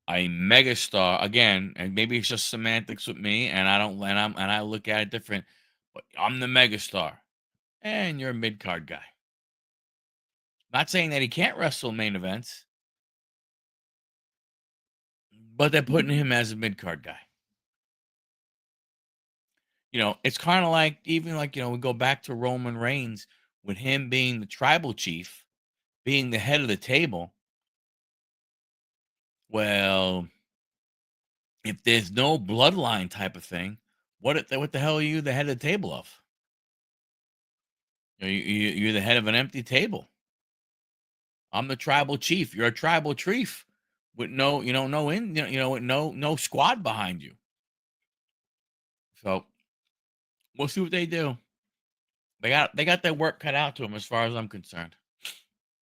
A megastar again, and maybe it's just semantics with me, and I don't and I look at it different, but I'm the megastar. And you're a mid card guy. Not saying that he can't wrestle main events, but they're putting him as a mid card guy. It's kind of like even like we go back to Roman Reigns with him being the tribal chief, being the head of the table. Well, if there's no bloodline type of thing, what the hell are you the head of the table of? You're the head of an empty table. I'm the tribal chief. You're a tribal chief with no, no in, with no squad behind you. So we'll see what they do. They got their work cut out to them as far as I'm concerned.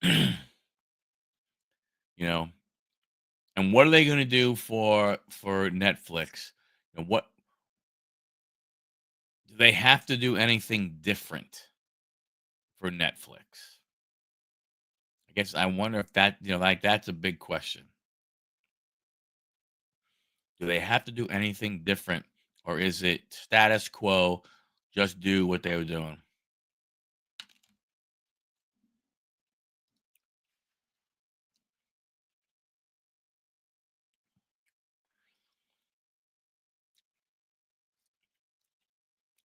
you know, and what are they going to do for Netflix? And what do they have to do anything different for Netflix? I guess I wonder if that, like that's a big question. Do they have to do anything different or is it status quo? Just do what they were doing.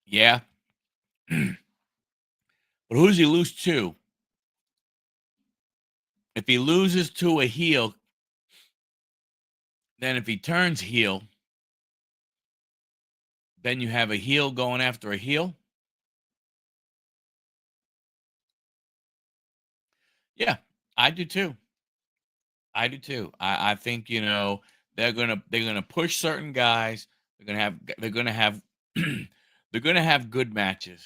Yeah. But who does he lose to? If he loses to a heel, then if he turns heel, then you have a heel going after a heel. Yeah, I do too. I do too. I think they're gonna push certain guys. They're gonna have they're gonna have good matches.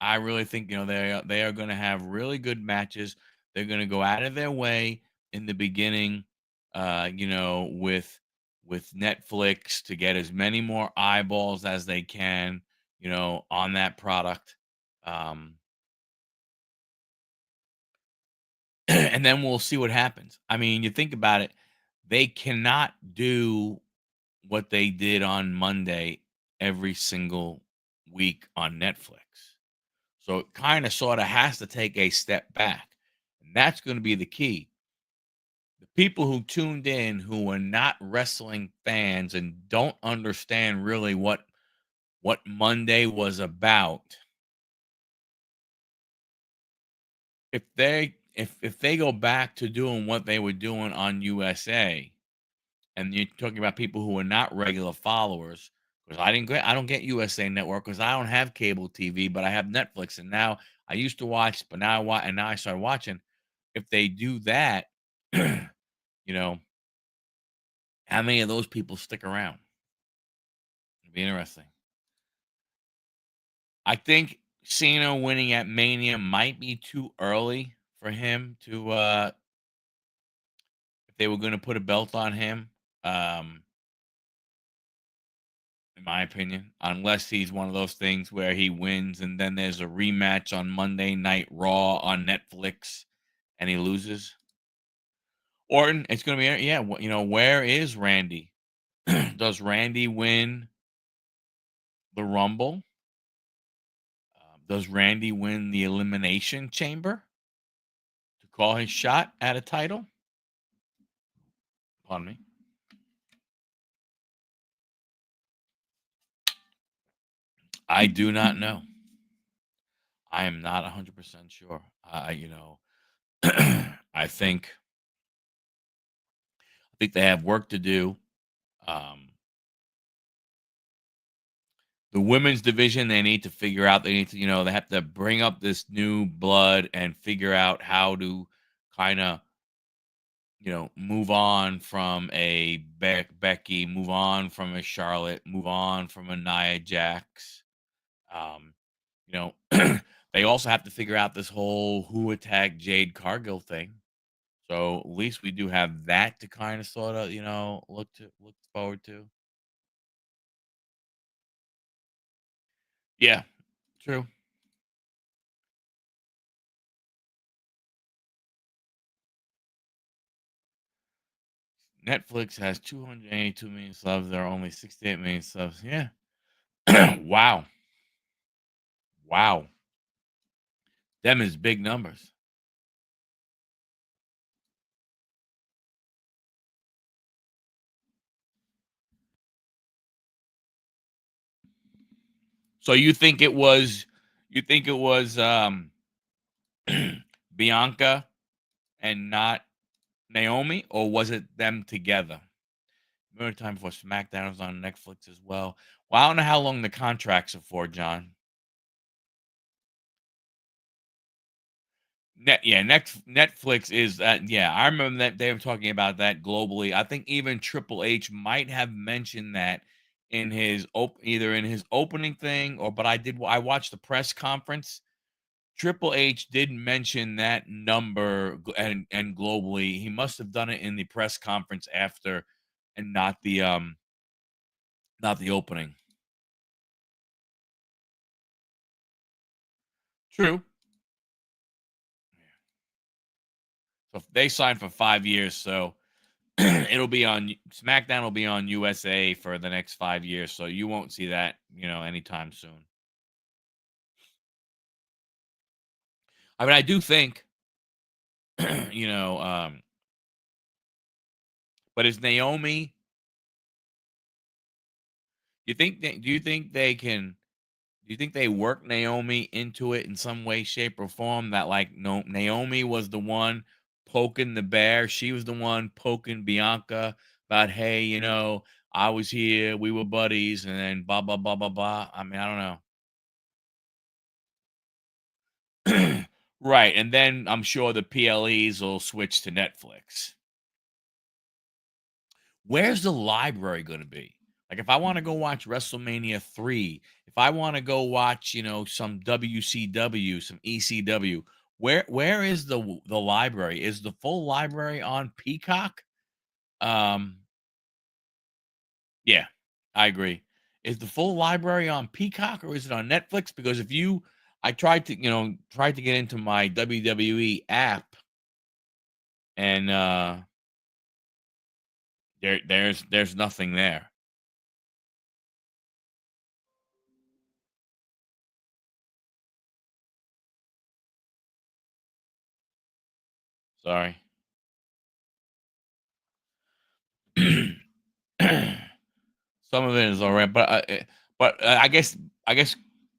I really think they are gonna have really good matches. They're gonna go out of their way in the beginning, with Netflix to get as many more eyeballs as they can, on that product. Um, and then we'll see what happens. I mean, you think about it, they cannot do. what they did on Monday every single week on Netflix. So it kind of sort of has to take a step back. And that's going to be the key. The people who tuned in who are not wrestling fans and don't understand really what Monday was about, if they go back to doing what they were doing on USA, and you're talking about people who are not regular followers, because I don't get USA Network because I don't have cable TV, but I have Netflix, and now I used to watch, but now I watch, and now I started watching. If they do that, you know, how many of those people stick around? It'd be interesting. I think Cena winning at Mania might be too early for him to if they were going to put a belt on him. Um, in my opinion, unless he's one of those things where he wins and then there's a rematch on Monday Night Raw on Netflix and he loses. Orton, it's going to be, yeah, where is Randy? Does Randy win the Rumble? Does Randy win the Elimination Chamber to call his shot at a title? Pardon me. I do not know. I am not 100% sure. I think they have work to do. Um, the women's division, they need to figure out. They need to, they have to bring up this new blood and figure out how to kind of, move on from a Becky, move on from a Charlotte, move on from a Nia Jax. Um, you know, they also have to figure out this whole who attacked Jade Cargill thing. So at least we do have that to kind of sort of, look forward to. Yeah, true. Netflix has 282 million subs. There are only 68 million subs. Yeah. Wow. Wow. Them is big numbers. So you think it was Bianca and not Naomi, or was it them together? Remember the time before SmackDown was on Netflix as well. Well, I don't know how long the contracts are for, John. Netflix is yeah, I remember that they were talking about that globally. I think even Triple H might have mentioned that in his either in his opening thing or but I watched the press conference. Triple H did mention that number and globally. He must have done it in the press conference after and not the opening. True. So they signed for 5 years, so it'll be on SmackDown will be on USA for the next 5 years, so you won't see that, anytime soon. I mean, I do think, you know, but is Naomi do you think they can do you think they work Naomi into it in some way, shape, or form that like no Naomi was the one poking the bear. She was the one poking Bianca about, hey, I was here, we were buddies, and then blah blah blah blah blah. I mean, I don't know. Right. And then I'm sure the PLEs will switch to Netflix. Where's the library going to be? Like, if I want to go watch WrestleMania 3, if I want to go watch, some WCW, some ECW, where is the library? Is the full library on Peacock? Um, yeah, I agree. Is the full library on Peacock or is it on Netflix? Because I tried to, get into my WWE app and there's nothing there. Sorry. Some of it is all right, but I guess,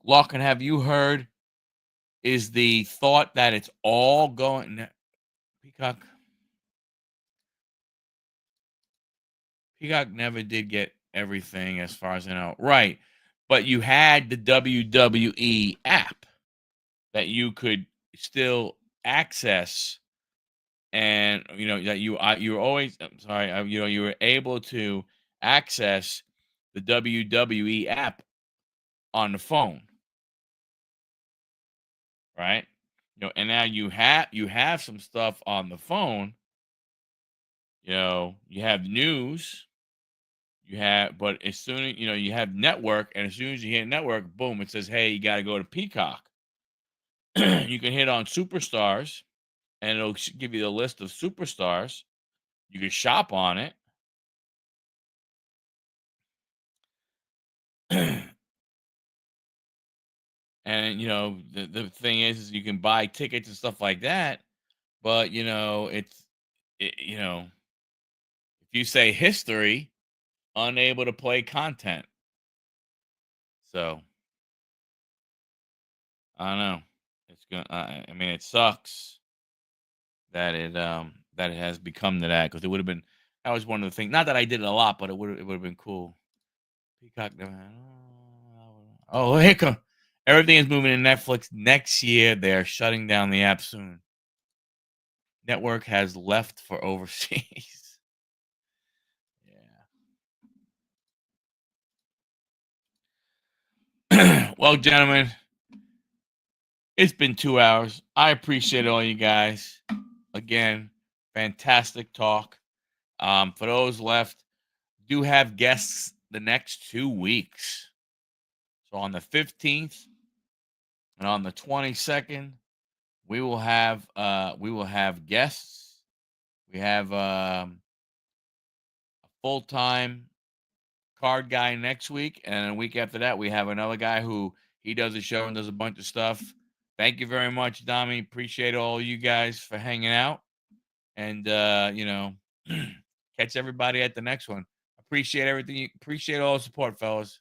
Lachlan, have you heard? Is the thought that it's all going? Peacock Peacock never did get everything, as far as I know, right? But you had the WWE app that you could still access, and that you were always. I'm sorry, you were able to access the WWE app on the phone, right? And now you have some stuff on the phone. You have news, but as soon as you have network, and as soon as you hit network, boom, it says, "Hey, you got to go to Peacock." You can hit on superstars, and it'll give you the list of superstars. You can shop on it. And the thing is you can buy tickets and stuff like that. But if you say history, unable to play content. So I don't know. It's gonna. I mean, it sucks that it has become to that, because it would have been. That was one of the things. Not that I did it a lot, but it would have been cool. Peacock. Oh, here come. Everything is moving to Netflix next year. They're shutting down the app soon. Network has left for overseas. Yeah. Well, gentlemen, it's been 2 hours. I appreciate all you guys. Again, fantastic talk. For those left, do have guests the next 2 weeks. So on the 15th and on the 22nd, we will have guests. We have a full-time card guy next week, and a week after that, we have another guy who he does a show and does a bunch of stuff. Thank you very much, Dami. Appreciate all you guys for hanging out, and catch everybody at the next one. Appreciate everything. Appreciate all the support, fellas.